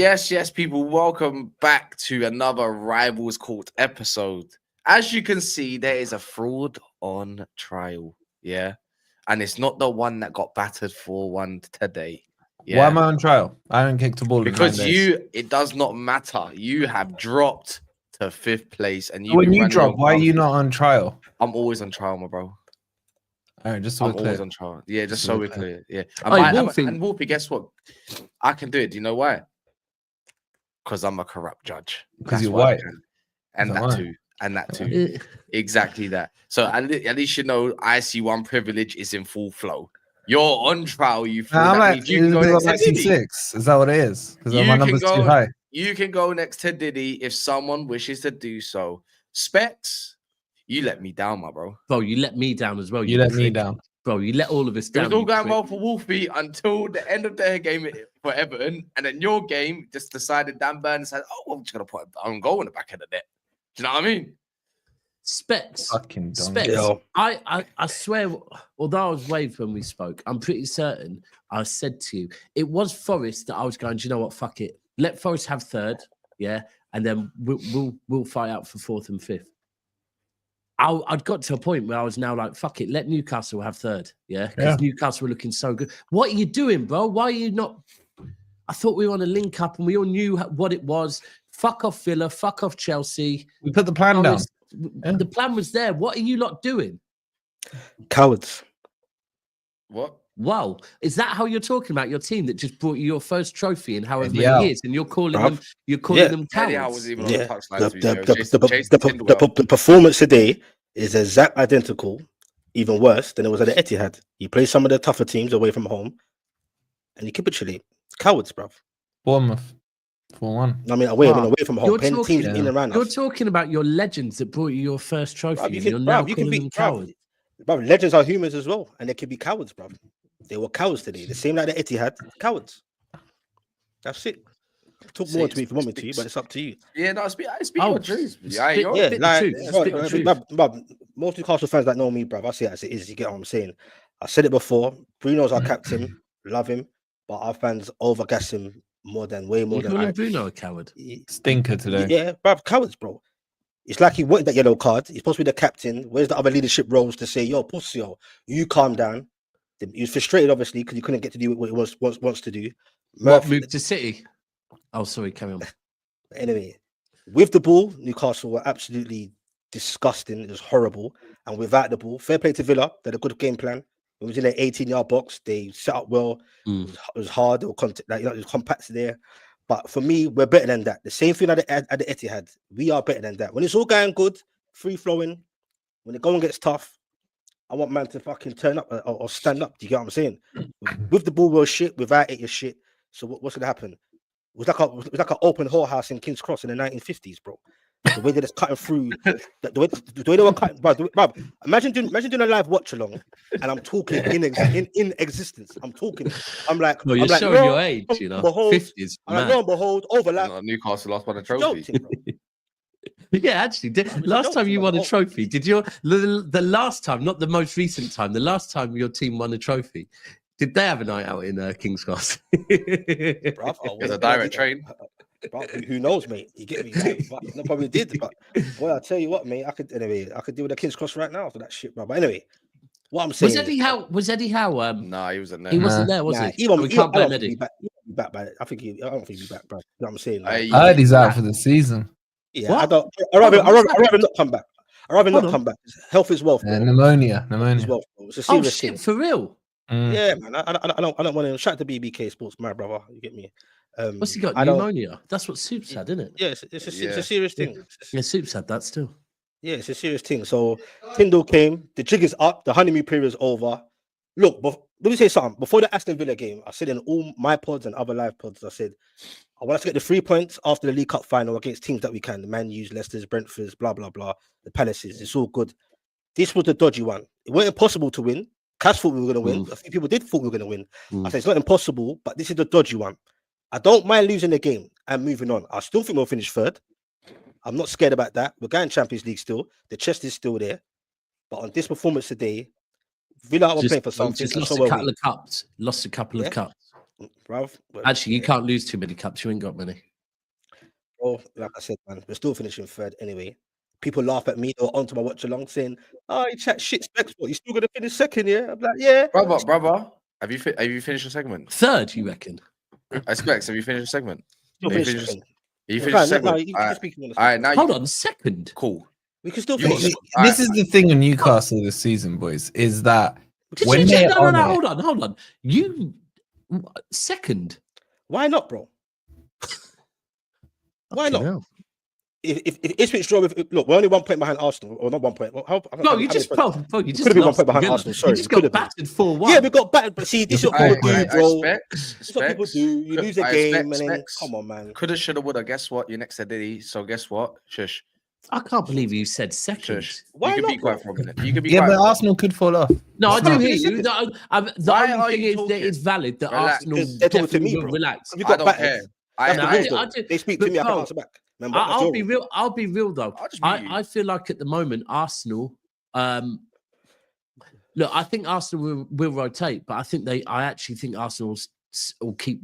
Yes, people, welcome back to another Rivals Court episode. As you can see, there is a fraud on trial, yeah? And it's not the one that got battered 4-1 today. Yeah? Why am I on trial? I haven't kicked a ball because in 9 days. it does not matter. You have dropped to 5th place. And When you drop, why are you not on trial? I'm always on trial, my bro. All right, just so I'm we're always clear. on trial. Yeah, just so we're clear. Yeah. Wolfie. And Wolfie, guess what? I can do it. Do you know why? Because I'm a corrupt judge. Because That's you're why I white. can. And Is that that why? too. And that too. Exactly that. So at least you know IC1 privilege is in full flow. You're on trial, you fool. I'm That like, means you can go next to Diddy. 6. Is that what it is? Because my number's too high. You can go next to Diddy if someone wishes to do so. Specs, you let me down, my bro. Bro, you let me down as well. You let me down. Bro, you let all of us It down. was all going well for Wolfie until the end of their game for Everton, and then your game just decided Dan Burn said, "Oh, well, I'm just gonna put an own goal in the back of the net." Do you know what I mean? Specs. Fucking Specs. donkey. I swear, although I was waved when we spoke, I'm pretty certain I said to you, it was Forest that I was going, do you know what? Fuck it. Let Forest have 3rd, yeah, and then we'll fight out for 4th and 5th. I'd got to a point where I was now like, fuck it, let Newcastle have 3rd, yeah, because Newcastle were looking so good. What are you doing, bro? Why are you not? I thought we were on a link up and we all knew what it was. Fuck off Villa, fuck off Chelsea. We put the plan down. The plan was there. What are you lot doing? Cowards. What? Wow. Is that how you're talking about your team that just brought you your first trophy in however Yeah. many years? And you're calling them them Eddie Howe cowards? was even on the Yeah, touchline. to be fair. the performance today is exact identical, even worse than it was at the Etihad. You play some of the tougher teams away from home, and you capitulate. Cowards, bruv. Bournemouth. 4-1. I mean, away from home, You're playing talking- teams in and around You're us. talking about your legends that brought you your first trophy, Bruv, and you you're can, now bruv, you calling can them be cowards. bruv, legends are humans as well, and they can be cowards, bruv. They were cowards today. The same like the Etihad, cowards. That's it. Talk more to me if you want me to, but it's up to you. Yeah, no, speak your truth. Spit You're- the truth. Bruv, most Newcastle fans that know me, bruv, I say it as it is. You get what I'm saying? I said it before. Bruno's our captain. Love him, but our fans overgas him way more You than calling I. Bruno a coward? Stinker today. Yeah, bruv, cowards, bro. It's like he wanted that yellow card. He's supposed to be the captain. Where's the other leadership roles to say, yo, pussy, yo, you calm down? He was frustrated, obviously, because he couldn't get to do what he wants to do. What, moved to City? Oh, sorry, carry on. Anyway, with the ball, Newcastle were absolutely disgusting. It was horrible. And without the ball, fair play to Villa. They had a good game plan. It was in their 18-yard box. They set up well. It was hard. They were it was compact there. But for me, we're better than that. The same thing at the Etihad. We are better than that. When it's all going good, free flowing, when the going gets tough, I want man to fucking turn up or stand up. Do you get what I'm saying? With the ball, we're shit. Without it, you're shit. So what's gonna happen? It was like an open whorehouse in King's Cross in the 1950s, bro. The way they're just cutting through, the way they were cutting, bro. Imagine doing a live watch along, and I'm talking in existence. I'm talking. I'm like, Well, you're like, showing your age, you know. Behold, 50s. I'm like, lo and behold, overlap. Newcastle lost by the trophy. Joking, bro. Yeah, actually, last time you won a trophy, did the last time, not the most recent time, the last time your team won a trophy, did they have a night out in King's Cross? Bruv, It's a direct train. Bruv, who knows, mate? You get me? I probably did, but boy, I tell you what, mate. I could deal with the King's Cross right now for that shit, bro. But anyway, what I'm saying was Eddie Howe? Nah, he wasn't there. He wasn't there, was he? We can't blame Eddie. He'll be back by it. I don't think he'll be back, bro. You know what I'm saying? Hey, I heard he's out for the season. Yeah, What? I'd rather not come back. I'd rather not come back. Health is wealth, bro. Pneumonia. It's wealth, bro. It's a Oh serious shit, thing. for real? Yeah, man. I don't want to shout out to BBK Sports, my brother. You get me? What's he got? Pneumonia. That's what Soup's had, isn't it? Yeah, it's a serious thing. Yeah, Soup's had that still. Yeah, it's a serious thing. So Tyndall came, the jig is up, the honeymoon period is over. Look, let me say something. Before the Aston Villa game, I said in all my pods and other live pods, I said, I want us to get the 3 points after the League Cup final against teams that we can. The Man U's, Leicester's, Brentford's, blah, blah, blah. The Palaces. It's all good. This was the dodgy one. It wasn't impossible to win. Cass thought we were going to win. A few people did thought we were going to win. I said, it's not impossible, but this is the dodgy one. I don't mind losing the game and moving on. I still think we'll finish 3rd. I'm not scared about that. We're going Champions League still. The chest is still there. But on this performance today, Villa are playing for something. Just lost a couple of cups. Lost a couple of cups. bruv. Actually, you can't lose too many cups. You ain't got many. Bro, like I said, man, we're still finishing third anyway. People laugh at me or onto my watch along saying, "Oh, you chat shit, Specs, what? You still gonna finish second, yeah?" I'm like, "Yeah, Brother, have you finished your segment? Third, you reckon? Specs, have you finished your segment? still Are you finish finished? second." You No, finished your segment? no, you can speak on the all right, now Hold on, second. cool. We can still You got finish. All This right. is the thing in Newcastle this season, boys, is that Did when you they're just, no, on no, it, hold on. You second. Why not, bro? Why Fucking not? hell. If Ipswich draw with, look, we're only 1 point behind Arsenal, or not 1 point. Well, Bro, you just could lost. have been 1 point behind Villa. Arsenal. Sorry, You just we could got have been. battered 4-1. Yeah, we got battered, but see, this is what All people right, do, bro. Specs, This is what people do. You lose a game, and then come on, man. Coulda, shoulda, woulda. Guess what? You're next to Diddy. So guess what? Shush. I can't believe you said second. Shush. Why you can not, be quiet bro? for a minute. You can be yeah, quiet. but Arsenal could fall off. No, I do Can't hear be you. second. The Why only are thing you is that talking? it's valid that Relax. Arsenal Because they're talking to definitely me, will bro. relax. We I got don't battered. care. That's the I rules, though. do. They speak But to me. I bro, can answer back. Remember, that's I'll your be rule. real. I'll be real though. I'll just mute you. I feel like at the moment Arsenal. Look, I think Arsenal will rotate, but I actually think Arsenal will keep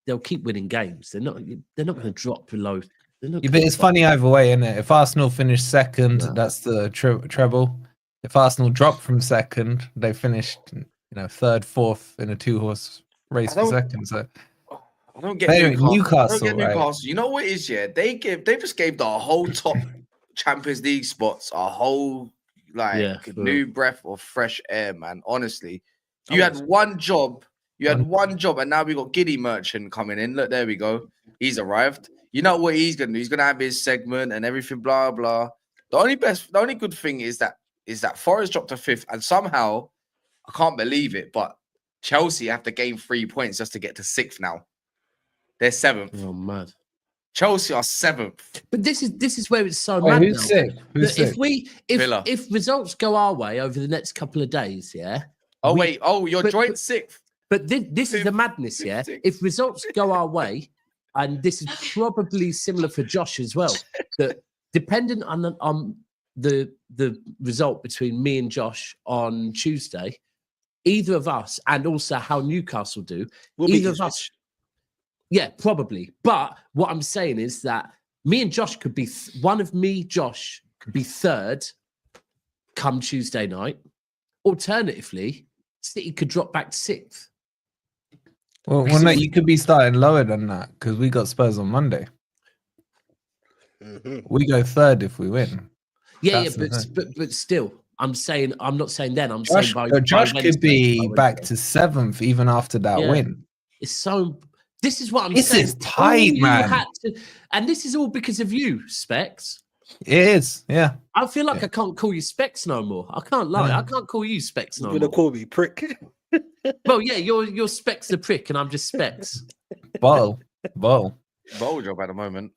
they'll keep winning games. They're not going to drop below. Yeah, but it's funny either way, isn't it? If Arsenal finish second, that's the treble. If Arsenal drop from second, they finished, third, fourth in a 2-horse race for second. So I don't get anyway, Newcastle. I don't Newcastle, get right? Newcastle. You know what it is? Yeah, they just gave the whole top Champions League spots a whole new breath of fresh air, man. Honestly, you had one job. You had one job, and now we got Giddy Merchant coming in. Look, there we go. He's arrived. You know what he's gonna do? He's gonna have his segment and everything. Blah blah. The only good thing is that Forest dropped to 5th, and somehow I can't believe it, but Chelsea have to gain 3 points just to get to 6th now. They're 7th. Oh, mad. Chelsea are 7th. But this is where it's so Wait, mad. who's now. sick? Who's That sick? Villa. if results go our way over the next couple of days, yeah. Oh wait, you're but- joint 6th. But this is the madness, yeah. If results go our way, and this is probably similar for Josh as well, that depending on the result between me and Josh on Tuesday, either of us, and also how Newcastle do, either of us, yeah, probably. But what I'm saying is that me and Josh could be Josh could be 3rd come Tuesday night. Alternatively, City could drop back to 6th. Well, no, you could be starting lower than that because we got Spurs on Monday. Mm-hmm. We go 3rd if we win. Yeah, That's the thing. but still, I'm not saying then. I'm saying Josh by could be Wednesday. back to 7th even after that win. It's so. This is what I'm This saying. is tight, man. And this is all because of you, Specs. It is, yeah. I feel like I can't call you Specs no more. I can't lie. Yeah. I can't call you Specs no You're gonna more. call me prick. Well, yeah, you're Specs the prick, and I'm just Specs. Bottle. Bowl job at the moment.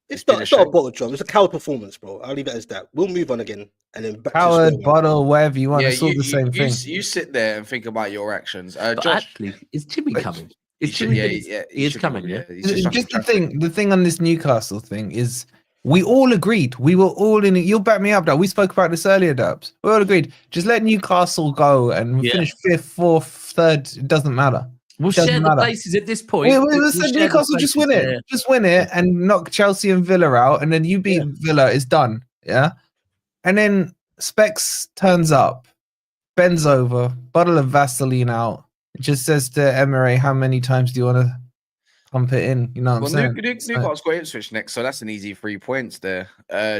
It's not a bottle job. It's a coward performance, bro. I'll leave it as that. We'll move on again, and then back Coward, to square one. bottle, whatever you want. Yeah, It's all the same thing. You sit there and think about your actions. But Josh, actually, is Jimmy coming? he Is should- Jimmy? he He is should be coming. coming, Yeah. He's just stuck in Just the traffic. the thing on this Newcastle thing is we all agreed. We were all in it. You'll back me up, Dub. We spoke about this earlier, Dubs. We all agreed. Just let Newcastle go and we finish 5th, 4th, 3rd. It doesn't matter. We'll Doesn't share the matter. places at this point. We said Newcastle just win it. Yeah. Just win it and knock Chelsea and Villa out. And then you beat Villa. It's done. Yeah. And then Specs turns up, bends over, bottle of Vaseline out. It just says to Emery, how many times do you want to pump it in? You know what I'm saying? Newcastle's got Ipswich next, so that's an easy 3 points there.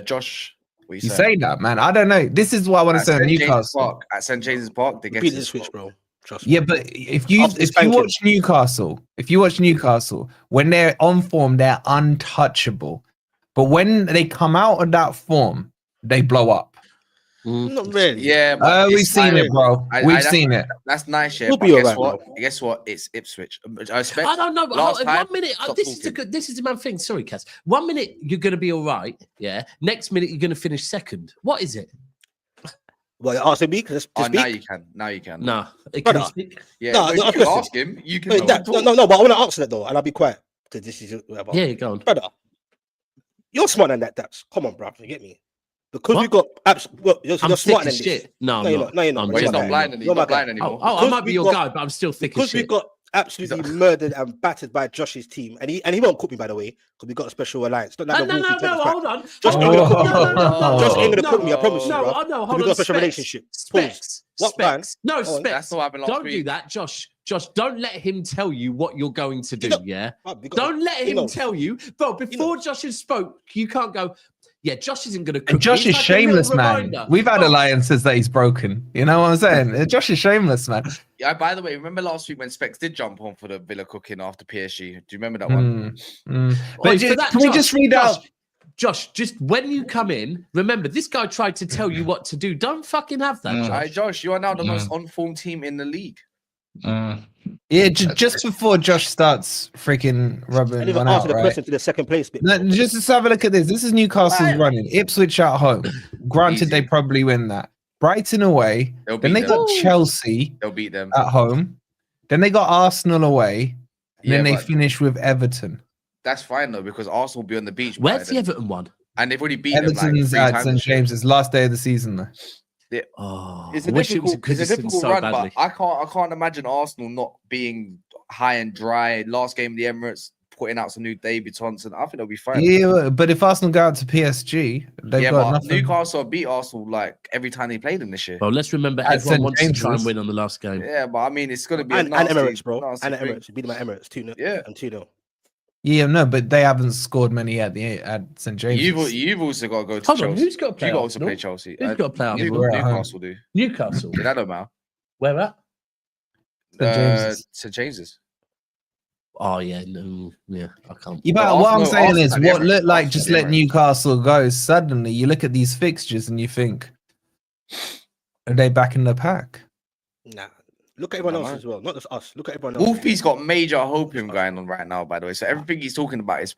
Josh, what You say that, man. I don't know. This is what I want to say on Newcastle. At St James's Park, they get Beat to Ipswich, bro. Trust me. Yeah, but if you After spanking. watch Newcastle, when they're on form, they're untouchable. But when they come out of that form, they blow up. Not really. Yeah, but We've seen it, bro. We've seen it. That's nice, yeah. We'll But be guess alright, what? bro. Guess what? It's Ipswich. I expect. I don't know. But last hold, time, 1 minute. stop This is talking. this is the man thing. Sorry, Cass. 1 minute you're going to be all right. Yeah. Next minute you're going to finish 2nd. What is it? Well, you're asking me to Oh, speak. now you can. Now you can. No. It Brother. can speak. Yeah, No, no, no, you can listen. ask him. You can. Wait, no, but I want to answer that though, and I'll be quiet because this is whatever. Yeah, go on. Brother, you're smarter than that, Daps. Come on, bro. You get me? Because What? we got apps. Well, you're I'm thick smarter as than this. shit. No, No, I'm you're not. not. No, you're not. I'm Well, he's just not not. blind You're my guy. anymore. Oh, I Because might be we your got- guy, but I'm still thick as Because we shit. got absolutely murdered and battered by Josh's team, and he won't cook me, by the way, because we got a special alliance. Don't have No, the Wolfie hold on. Josh ain't gonna cook me. Josh ain't gonna no, cook me. I promise you, no, bro. hold We on. got a special Specs. relationship. Specs. What, Specs. man? No, Oh, Specs. that's what happened last Don't week. do that, Josh. Josh, don't let him tell you what you're going to do. Yeah. Don't let him tell you, bro. Before Josh has spoke, you can't go. Yeah, Josh isn't going to cook. And Josh is shameless, man. We've had alliances that he's broken. You know what I'm saying? Josh is shameless, man. Yeah. By the way, remember last week when Specs did jump on for the Villa cooking after PSG? Do you remember that one? But can we just read out? Josh, just when you come in, remember this guy tried to tell you what to do. Don't fucking have that, Josh. All right, Josh, you are now the most on-form team in the league. Yeah, just before Josh starts freaking rubbing I didn't one even answer out, the right? question to the second place bit. No, just have a look at this. This is Newcastle's running. Ipswich at home. Granted, Easy. they probably win that. Brighton away. They'll Then beat they them. got Chelsea They'll beat them. at home. Then they got Arsenal away. And then they but finish with Everton. that's fine though because Arsenal will be on the beach. Where's the Everton one? And they've already beaten them like Everton's 3 at times. St James's last day of the season, though. It's a difficult run, but I can't imagine Arsenal not being high and dry. Last game of the Emirates, putting out some new debutants, and I think they'll be fine. Yeah, but if Arsenal go out to PSG, they've got nothing. Newcastle beat Arsenal like every time they played them this year. Well, let's remember At everyone St. wants to try and James's. win on the last game. Yeah, but I mean, it's going to be And Emirates, bro. nasty And thing. Emirates. We beat them at Emirates 2-0. Yeah. And 2-0. Yeah, no, but they haven't scored many at St James's. You've also got to go to Hold Chelsea. on, who's got to play? You got to also Arsenal? play Chelsea. Who's got to play? Yeah, Arsenal? we're at home. Newcastle do. Newcastle. Yeah, that don't matter. Where at? St. James's. St James's. Oh yeah, no, yeah, I can't. Yeah, but But what I'm Arsenal- saying is, Arsenal what at looked like Emirates. just Arsenal at let Newcastle go. Suddenly, you look at these fixtures and you think, are they back in the pack? Nah. Look at everyone I else know. as well. Not just us. Look at everyone else. Wolfie's got major hoping going on right now, by the way. So everything he's talking about is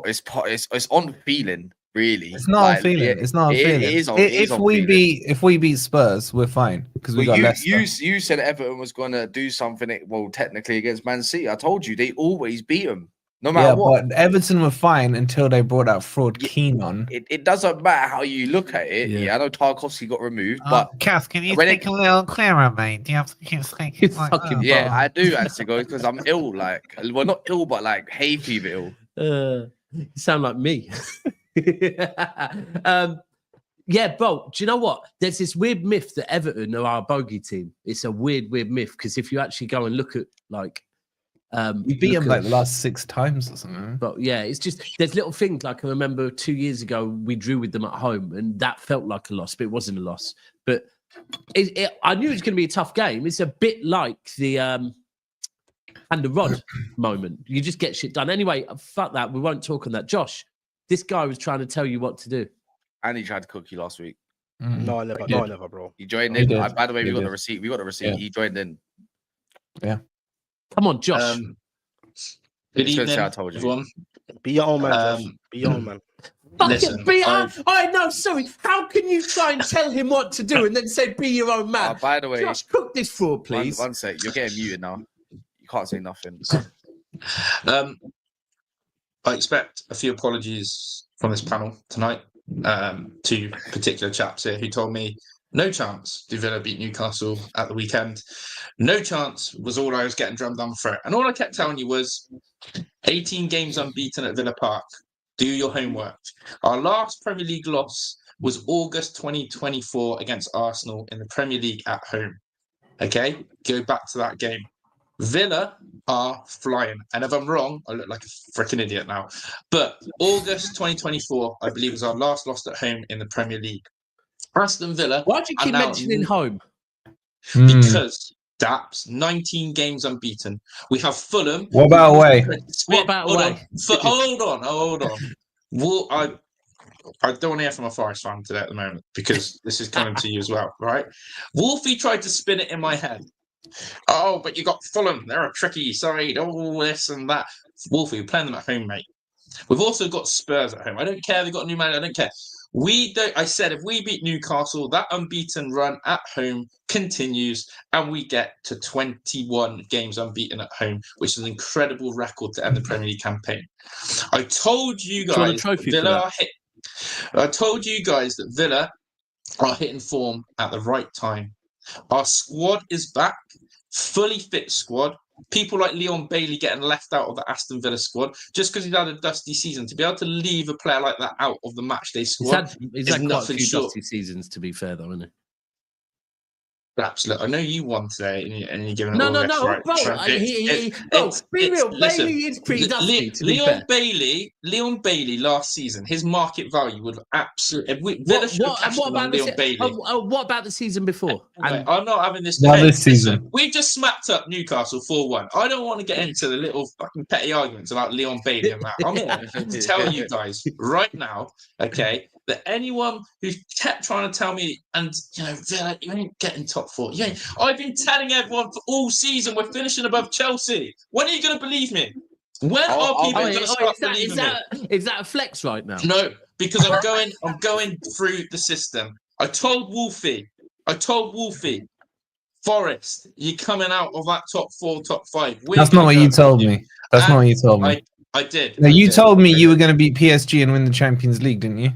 it's on feeling, really. It's not Like, a feeling. yeah, it's not a it feeling. is on- it is If on we feeling. beat Spurs, we're fine because we Well, got Leicester. you said Everton was going to do something, well, technically against Man City. I told you, they always beat them, no matter Yeah, what. but Everton were fine until they brought out fraud Keenan. It doesn't matter how you look at it. Yeah. Yeah, I know Tarkovsky got removed, but Kath, can you when speak a little clearer, mate? Do you have to keep You speaking like fucking that? yeah, I do actually go because I'm ill. Like, well, not ill, but like hay fever ill. You sound like me. Yeah, bro. Do you know what? There's this weird myth that Everton are our bogey team. It's a weird myth because if you actually go and look at like, You beat look them at- like the last 6 times or something. But yeah, it's just there's little things like I remember 2 years ago we drew with them at home and that felt like a loss, but it wasn't a loss. But I knew it was going to be a tough game. It's a bit like the and the rod moment. You just get shit done. Anyway, fuck that. We won't talk on that. Josh, this guy was trying to tell you what to do. And he tried to cook you last week. No, I never. He No, I did. never, bro. He joined He in. did. By the way, He we got did. the receipt. We got the receipt. Yeah. He joined in. Come on, Josh. Good Just gonna say I evening, told you. everyone. Be your own man, Josh. Um, Be your own man. Fuck listen, it, be I've- I know, sorry. How can you try and tell him what to do and then say be your own man? By the way, Josh, cook this fraud, please. one sec. You're getting muted now. You can't say nothing. I expect a few apologies from this panel tonight to particular chaps here who told me no chance do Villa beat Newcastle at the weekend. No chance was all I was getting drummed on for it. And all I kept telling you was 18 games unbeaten at Villa Park. Do your homework. Our last Premier League loss was August 2024 against Arsenal in the Premier League at home. Okay, go back to that game. Villa are flying. And if I'm wrong, I look like a freaking idiot now. But August 2024, I believe, was our last loss at home in the Premier League. Aston Villa, Why do you and keep now- mentioning home? because Daps, 19 games unbeaten. We have Fulham. What about away? What about Hold away? on. Hold on. Well, I don't want to hear from a Forest fan today at the moment because this is coming to you as well, right? Wolfie tried to spin it in my head. Oh, but you got Fulham. They're a tricky side. Oh, this and that. Wolfie, we're playing them at home, mate. We've also got Spurs at home. I don't care. They've got a new manager. I don't care. I said if we beat Newcastle, that unbeaten run at home continues and we get to 21 games unbeaten at home, which is an incredible record to end the Premier League campaign. I told you Do you want a guys trophy for Villa that? are hit. I told you guys that Villa are hitting form at the right time. Our squad is back, fully fit squad. people like Leon Bailey getting left out of the Aston Villa squad just because he's had a dusty season. To be able to leave a player like that out of the matchday squad He's is had quite a nothing few short. dusty seasons, to be fair, though, isn't he? Absolutely. I know you won today, and you're giving it No, all no, this, no, right? bro. Right. Be real. Listen, Bailey is pretty dusty, to be Leon fair. Leon Bailey last season, his market value would absolutely. Villa should have cashed in on Leon Bailey. What about the season before? Anyway, I'm not having this. Now Hey, this season. listen, we just smacked up Newcastle 4-1. I don't want to get into the little fucking petty arguments about Leon Bailey and that. I'm here to tell you guys right now, okay, that anyone who's kept trying to tell me, and Villa, you ain't getting top 4. You ain't. I've been telling everyone for all season we're finishing above Chelsea. When are you going to believe me? When are people going to start believing me? Is that a flex right now? No, because I'm going through the system. I told Wolfie, Forest, you're coming out of that top 4, top 5. That's not what you told me. That's not what you told me. I did. No, you told me you were going to beat PSG and win the Champions League, didn't you?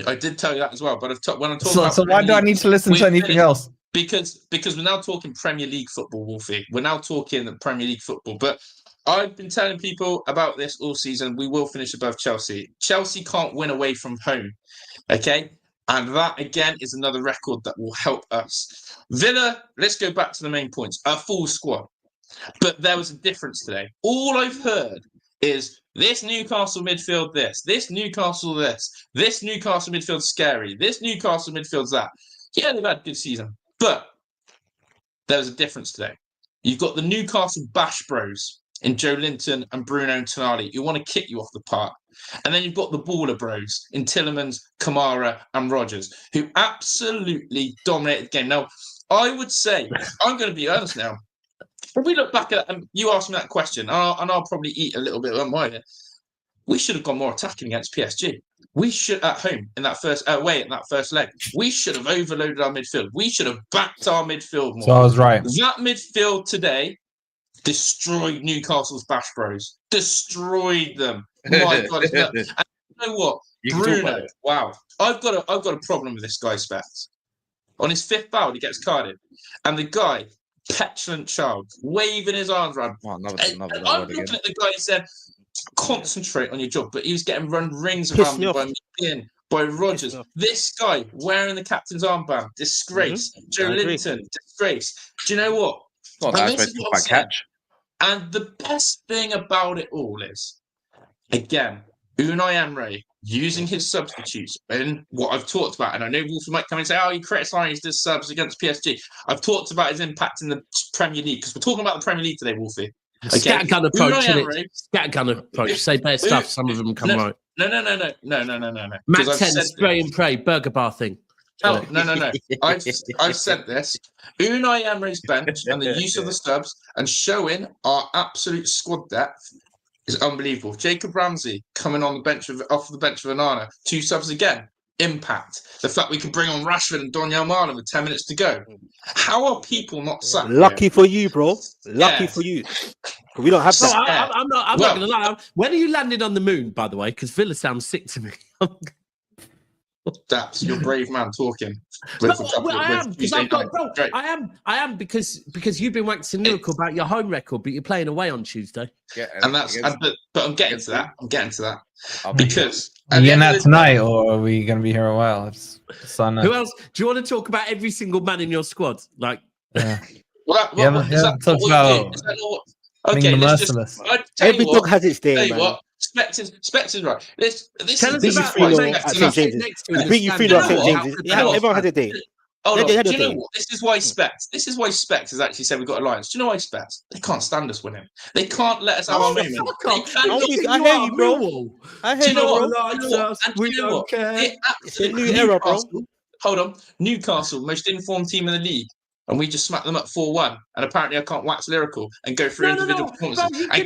I did tell you that as well, but when I'm talking So, about so why do I need to listen to anything else? Because we're now talking Premier League football, Wolfie. We're now talking the Premier League football. But I've been telling people about this all season. We will finish above Chelsea. Chelsea can't win away from home, okay? And that, again, is another record that will help us. Villa, let's go back to the main points. A full squad. But there was a difference today. All I've heard is this Newcastle midfield this Newcastle this Newcastle midfield scary, this Newcastle midfield's that. Yeah, they've had a good season. But there was a difference today. You've got the Newcastle Bash Bros in Joe Linton and Bruno Tonali who want to kick you off the park. And then you've got the Baller Bros in Tillemans, Kamara and Rodgers who absolutely dominated the game. Now, I would say, I'm going to be honest now, if we look back at and you asked me that question, and I'll probably eat a little bit of mine. We should have gone more attacking against PSG. We should at home in that first away in that first leg. We should have overloaded our midfield. We should have backed our midfield more. So I was right. That midfield today destroyed Newcastle's Bash Bros. Destroyed them. My God! And you know what, Bruno? Wow, I've got a problem with this guy, Specs. On his 5th foul, he gets carded, and the guy. Petulant child, waving his arms around. I'm looking at the guy who said, concentrate on your job, but he was getting run rings around by McGinn, by Rodgers. This guy wearing the captain's armband, disgrace. Joe Linton, disgrace. Do you know what? Catch. And the best thing about it all is, again, Unai Emery using his substitutes in what I've talked about, and I know Wolfie might come and say, "Oh, you criticised his subs against PSG." I've talked about his impact in the Premier League because we're talking about the Premier League today, Wolfie. Okay? Scattergun approach. Scattergun approach. Say bad stuff. Some of them come right. No. Matt 10, spray and pray, burger bar thing. Oh, no. I've said this. Unai Emery's bench and the use of the subs and showing our absolute squad depth is unbelievable. Jacob Ramsey coming on the bench off the bench of Onana, 2 subs again. Impact. The fact we can bring on Rashford and Donyell Marlon with 10 minutes to go. How are people not sat Lucky for you, bro. Lucky for you. We don't have that. I'm not going to lie. When are you landing on the moon, by the way? Because Villa sounds sick to me. That's your brave man talking. I am because you've been waxing lyrical about your home record, but you're playing away on Tuesday. Yeah, but I'm getting to that. Because are you getting that tonight, or are we going to be here a while? Who else? Do you want to talk about every single man in your squad? Like, talk about being merciless. Every dog has its day, man. What? Specs is right. This Tell us about bring you through at St. James's. Yeah, everyone had a day. Do you know what? This is why Specs has actually said we've got alliance. Do you know why Specs? They can't stand us winning. They can't let us have our moment. I hear you, bro. I hear you, bro. We don't care. It's a new era, bro. Hold on. Newcastle, most informed team in the league. And we just smacked them up 4-1. And apparently I can't wax lyrical and go through individual performances. You can,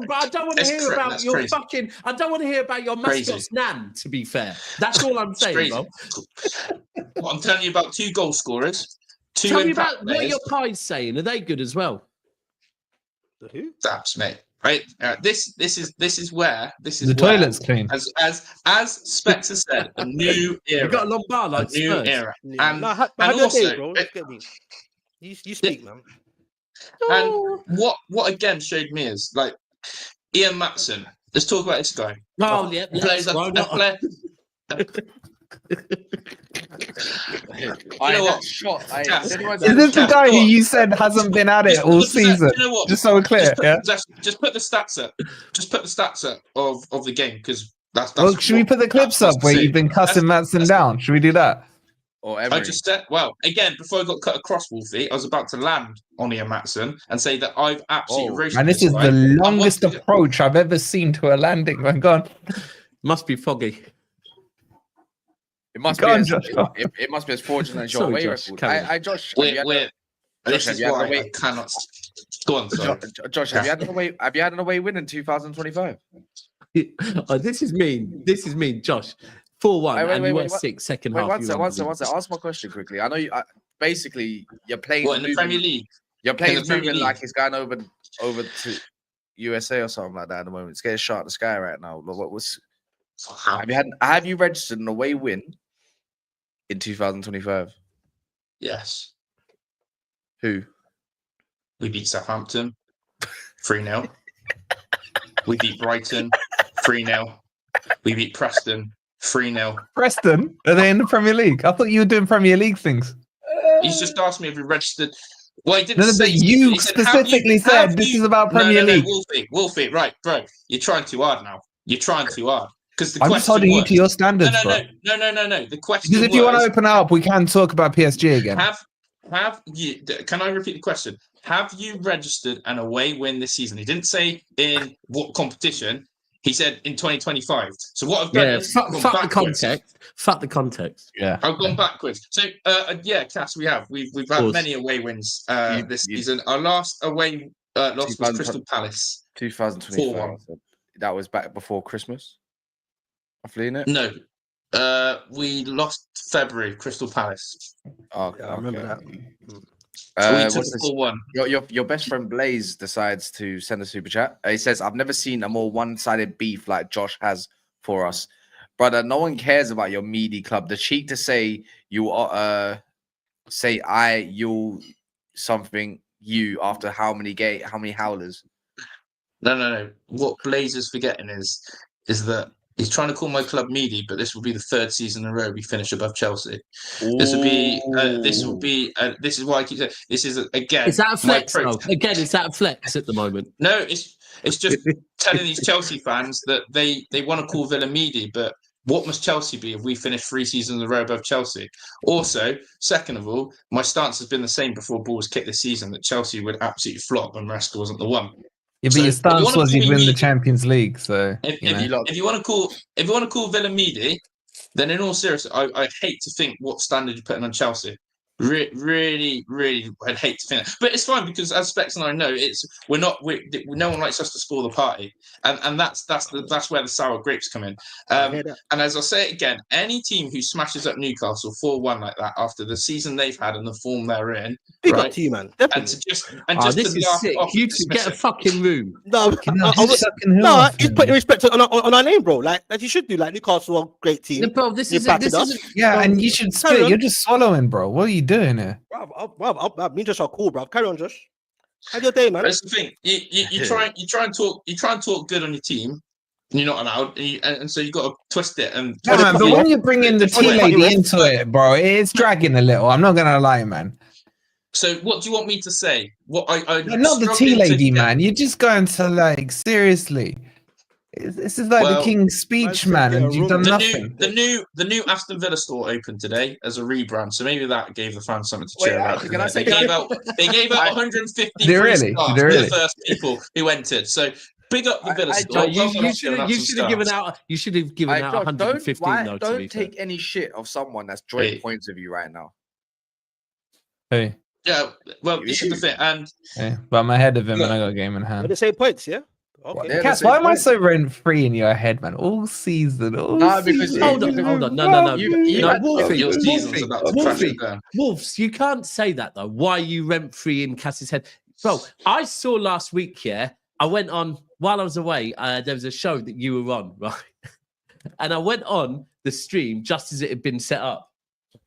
but I don't want to hear about your fucking... I don't want to hear about your mascot's nan, to be fair. That's all I'm saying, bro. Well, I'm telling you about 2 goal scorers. Tell me about what your pies saying. Are they good as well? Who? That's mate. Right. This is where the toilet's clean. As Specs has said, a new era. You've got a long bar like a new era. And also, bro, you speak, man. And what again showed me is like Ian Matson. Let's talk about this guy. Oh, yeah. Plays Why a not? player. I know what? that shot. Cass, Anyone Is this the Cass, guy who what? you said hasn't been at it Just all put the stats- season? you know what? Just so we're clear, yeah. Just put the stats up. Just put the stats up of the game because that's. Well, should we what put the clips Cass up where said. you've been cussing Matson that's- down? Should we do that? or I Emery? just said, well, again, before I got cut across, Wolfie, I was about to land on Ian Matson and say that I've absolutely Oh, roasted And this is guy. the And longest once- approach I've ever seen to a landing. Man, go on. Must be foggy. It must Go be on, as, Josh. it must be as fortunate as your Sorry, away Josh, record. carry on. Josh, have you We're, had this have is you had why the way- I cannot. Go on, sorry. Josh, have you had an away win in 2025? Oh, this is mean. This is mean, Josh. 4-1, Wait, and you were what? 6 second Wait, half. one you sec, were one sec. unbelievable. Ask my question quickly. I know you. Basically, you're playing. What in the Premier League? Your play's in the Premier moving like League? he's going over to USA or something like that at the moment. It's getting shot in the sky right now. What was? Have you registered an away win in 2025? Yes, Who? we beat Southampton 3-0. We beat Brighton 3-0. We beat Preston 3-0. Preston, are they in the Premier League? I thought you were doing Premier League things. He's just asked me if we registered. Well, he didn't No, say. but you he said, "Have specifically you- said have this you-" is about No, Premier no, League. Wolfie, right, bro. You're trying too hard now. You're trying too hard because the I'm question just holding you was, to your standards, no. The question Because if you want to was, open up, we can talk about PSG again. have you? Can I repeat the question? Have you registered an away win this season? He didn't say in what competition. He said in 2025. So what I've done Yeah, is fuck gone the backwards. context. Fuck the context. Yeah. I've gone backwards. So yeah, Cass, we've had Course. many away wins You- this you- season. Our last away loss was 2000 Crystal Palace. 2025. 4-1. So that was back before Christmas. Roughly, innit? No, we lost February, Crystal Palace. Oh, Yeah, I remember that. So we what's took this? 4-1. Your best friend Blaze decides to send a super chat. He says, "I've never seen a more one-sided beef like Josh has for us, brother. No one cares about your meaty club. The cheek to say you are you'll something you after how many howlers? No. What Blaze is forgetting is that he's trying to call my club meaty, but this will be the third season in a row we finish above Chelsea. This will be. This is why I keep saying this is again. Is that a my flex? approach. Though? Again, is that a flex at the moment? No, it's just telling these Chelsea fans that they want to call Villa meaty, but what must Chelsea be if we finish 3 seasons in a row above Chelsea? Also, second of all, my stance has been the same before ball was kicked this season that Chelsea would absolutely flop when Maresca wasn't the one. Yeah, but So, your if you stance wanna was call you'd me win the meaty- Champions League. So, If you know. you want to call Villa meaty, then in all seriousness, I hate to think what standard you're putting on Chelsea. Really, I'd hate to think that. But it's fine because as Specs and I know, no one likes us to spoil the party, and that's where the sour grapes come in. I hear that. And as I'll say it again, any team who smashes up Newcastle 4-1 like that after the season they've had and the form they're in, Big up right? to you, man. And Definitely. This to is laugh sick. off You and two dismiss get a it. fucking room. No, he's putting respect on our name, bro. Like you should do. Like Newcastle, are a great team. No, bro, this You is battered this us. is Yeah, and you should Carry spit. on. You're just swallowing, bro. What are you doing here? Bro, me and Josh are cool, bro. Carry on, Josh. How's your day, man? That's the thing. You try and talk good on your team. And you're not allowed, and so you got to twist it. And No, man, but when you bring in the It's tea funny. lady into it, bro, it's dragging a little. I'm not gonna lie, man. So what do you want me to say? What I Not the tea lady, man. You're just going to like seriously. This is like Well, the King's Speech, man, and you've done nothing. The new Aston Villa store opened today as a rebrand, so maybe that gave the fans something to Wait, cheer about. actually, can I say- They gave out 150 Did they free really? stars Did they for really? the first people who entered. So big up the Villa store. You Well done, should Aston, have Aston given stars. out. You should have given out Josh, 115. though, to don't be fair. take any shit of someone that's joint Hey. points of you right now. Hey, Yeah, well, this is the thing, and hey, but I'm ahead of him, and I got a game in We're hand. the same points, yeah? Okay. Yeah, Cass, the why same am I point. so rent free in your head, man? All season, all No, because season. Hold on. No. You- Wolfie, your season's Wolfie, about to crash Wolfie. and burn. Wolves, you can't say that though. Why are you rent free in Cass's head? Bro, I saw last week, yeah. I went on while I was away. There was a show that you were on, right? And I went on the stream just as it had been set up.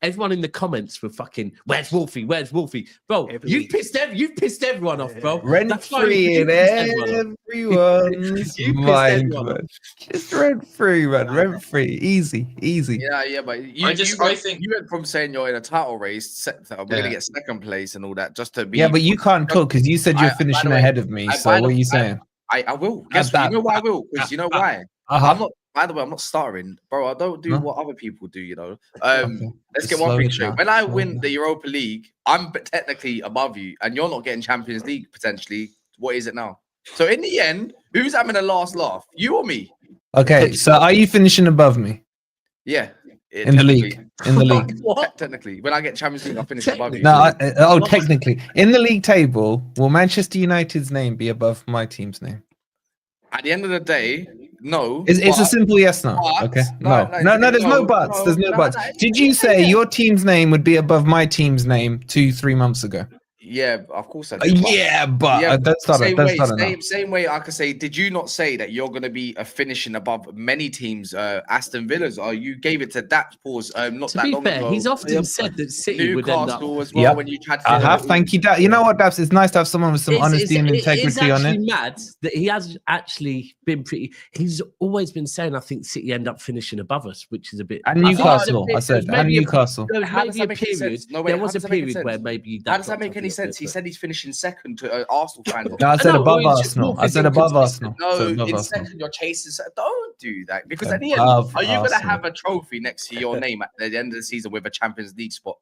Everyone in the comments were fucking, "Where's Wolfie? Where's Wolfie?" Bro, Every you've week. pissed everyone off, bro. Rent That's why free you in pissed everyone off. everyone's You pissed mind, everyone off. man. Just rent free, man. Rent free. Easy. Yeah, but I think you went from saying you're in a title race, we're gonna get second place and all that, just to be. Yeah, but you can't talk because you said you're by finishing the way, ahead of me. So what are you saying? I will. Guess what? You know why I will? Because you know why? I'm not. By the way, I'm not starting, bro. I don't do No? what other people do. You know. Okay. Let's Just get one slow thing it straight. down. When I Slow it win down. the Europa League, I'm technically above you, and you're not getting Champions League potentially. What is it now? So in the end, who's having the last laugh? You or me? Okay, so are you finishing above me Yeah. in the league? In the league? What? Technically, when I get Champions League, I finish above you. No, technically, in the league table, will Manchester United's name be above my team's name? At the end of the day, no. It's a but- simple yes, no. but- Okay, no, no. There's no no, buts. no, There's no no, buts. no, Did you say your team's name would be above my team's name 2-3 months ago? Yeah, of course I do. but- Yeah, but Yeah, that's not same that's way, not enough. same way. I could say, did you not say that you're going to be finishing above many teams? Aston Villa's, or you gave it to that pause not To that be long fair, ago. he's often said that City would end up. Newcastle as well. Yep. When you tried, I have. Thank you, Dad. You know what, Dabs? It's nice to have someone with some honesty and It is integrity on actually it. mad that he has actually been pretty. He's always been saying, I think City end up finishing above us, which is a bit. And I think Newcastle, there I was said, maybe and a- Newcastle. There was How does maybe a that make any period. sense? No, wait, there how was a does that make any period where sense? maybe How does that dropped make off a any little sense? bit, He but- said he's finishing second to Arsenal fans. No, I said No, above well, it's Arsenal. just I said above Arsenal. I said No, above in Arsenal. second, you're chasing. Don't do that because at the end, Above are you going to Arsenal. have a trophy next to your name at the end of the season with a Champions League spot?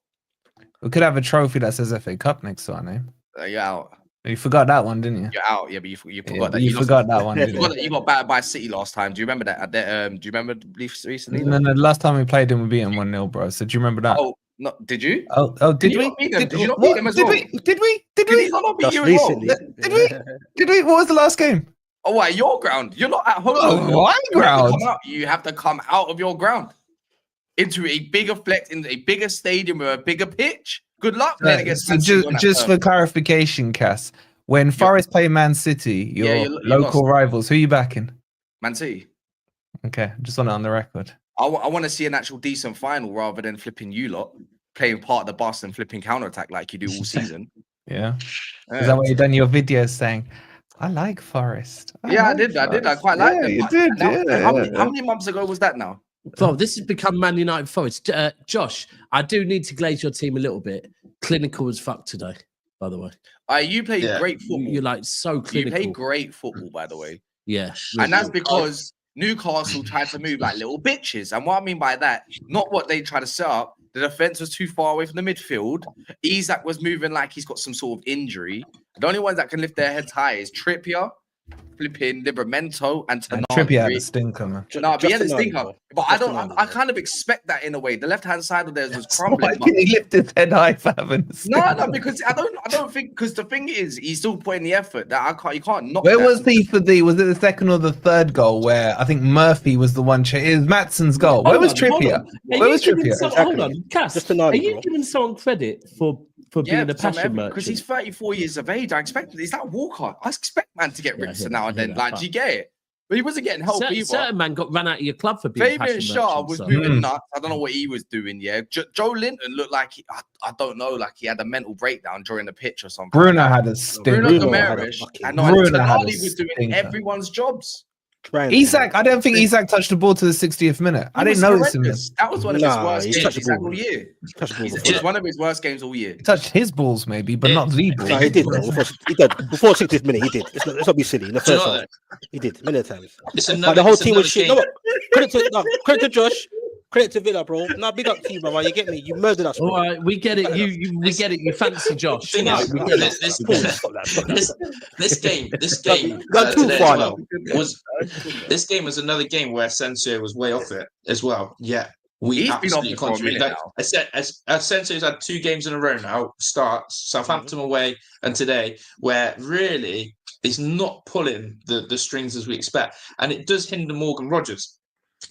We could have a trophy that says FA Cup next to our name. You're out. You forgot that one, didn't you? You're out. Yeah, but you Yeah, forgot that. you lost- forgot that one, You didn't got, you? that you got battered by City last time. Do you remember that? Do you remember recently? No, the last time we played him, we beat him 1-0, bro. So do you remember that? Oh, no, did you? Oh, did Did you we? not beat them? Did you not what? beat them as Did well? we? Did we? Did Did we? he not beat Just you as well? recently. Did we? What was the last game? Oh, why your ground? You're not at home. Oh, my You have to ground. come out. You have to come out of your ground into a bigger flex, in a bigger stadium with a bigger pitch. Good luck playing against So Man City on that just turf. for clarification, Cass, when Forest play Man City, your you local lost. rivals, who are you backing? Man City. Okay, just want it on the record. I want to see an actual decent final rather than flipping you lot playing part of the bus and flipping counter attack like you do all season. Yeah. Yeah. Is that what you done your videos saying? I like Forest. Yeah, I like did. I Forest." quite like Yeah, them. You but did. that was- Yeah, how, yeah. how many months ago was that now? Bro, this has become Man United Forest. Josh, I do need to glaze your team a little bit. Clinical as fuck today, by the way. You play Yeah. great football. You're like so You clinical. play great football, by the way. Yeah. And that's because Newcastle tried to move like little bitches. And what I mean by that, not what they tried to set up. The defense was too far away from the midfield. Isak was moving like he's got some sort of injury. The only ones that can lift their heads high is Trippier, flipping Livramento, and And Tonali. Trippier had a stinker, man. No, but he had a Just stinker. bro. But I Just don't. Tonali, I bro. kind of expect that in a way. The left-hand side of theirs was Why crumbling. but- can he lift his head high for having a No, stinker? because I don't think because the thing is he's still putting the effort that I can't. You can't knock. Where that. was he for the? Was it the second or the third goal? Where I think Murphy was the one. It was Matson's goal. Where was Trippier? Where was Trippier? Hold on, Cass. Just Tonali, Are you bro. giving someone credit for being a passion merchant? because he's 34 years of age. I expect he's like Walker. I expect man to get Yeah, I ripped hear now that, and I hear then. that, Like, but- do you get it? But he wasn't getting help either. Certain man got run out of your club for being a Fabian passion Shaw merchant, was so- moving nuts. I don't know what he was doing. Yeah, Joe Linton looked like I don't know, like he had a mental breakdown during the pitch or something. Bruno had a stinker. Bruno Bruno had a Gomes fucking- and Bruno had a Tonali was doing stinker. everyone's jobs. Isak, I don't think Isak touched the ball to the 60th minute. I He didn't was notice him. horrendous. That was one of his Nah, worst he games touched the he's had ball. all year. Touch the ball It's before. one of his worst games all year. He touched his balls, maybe, but not the ball. No, he did. Though. He did. Before 60th minute, he did. Let's not be silly. In the Do you first know half, what? he did many times. It's But another. the whole it's team was another shit. game. No, credit to Josh. Credit to Villa, bro. No, big up to you, brother. You get me? You murdered us, bro. All right, we get it. We get it. You fancy Josh. Thing Right, is, we get it. Stop that. this game Gone too today far as well, now. this game was another game where Asensio was way off it as well. Yeah, we He's been off absolutely it for a contributed. minute Like, now. Asensio's had 2 games in a row now. Starts Southampton away and today, where really he's not pulling the strings as we expect, and it does hinder Morgan Rogers.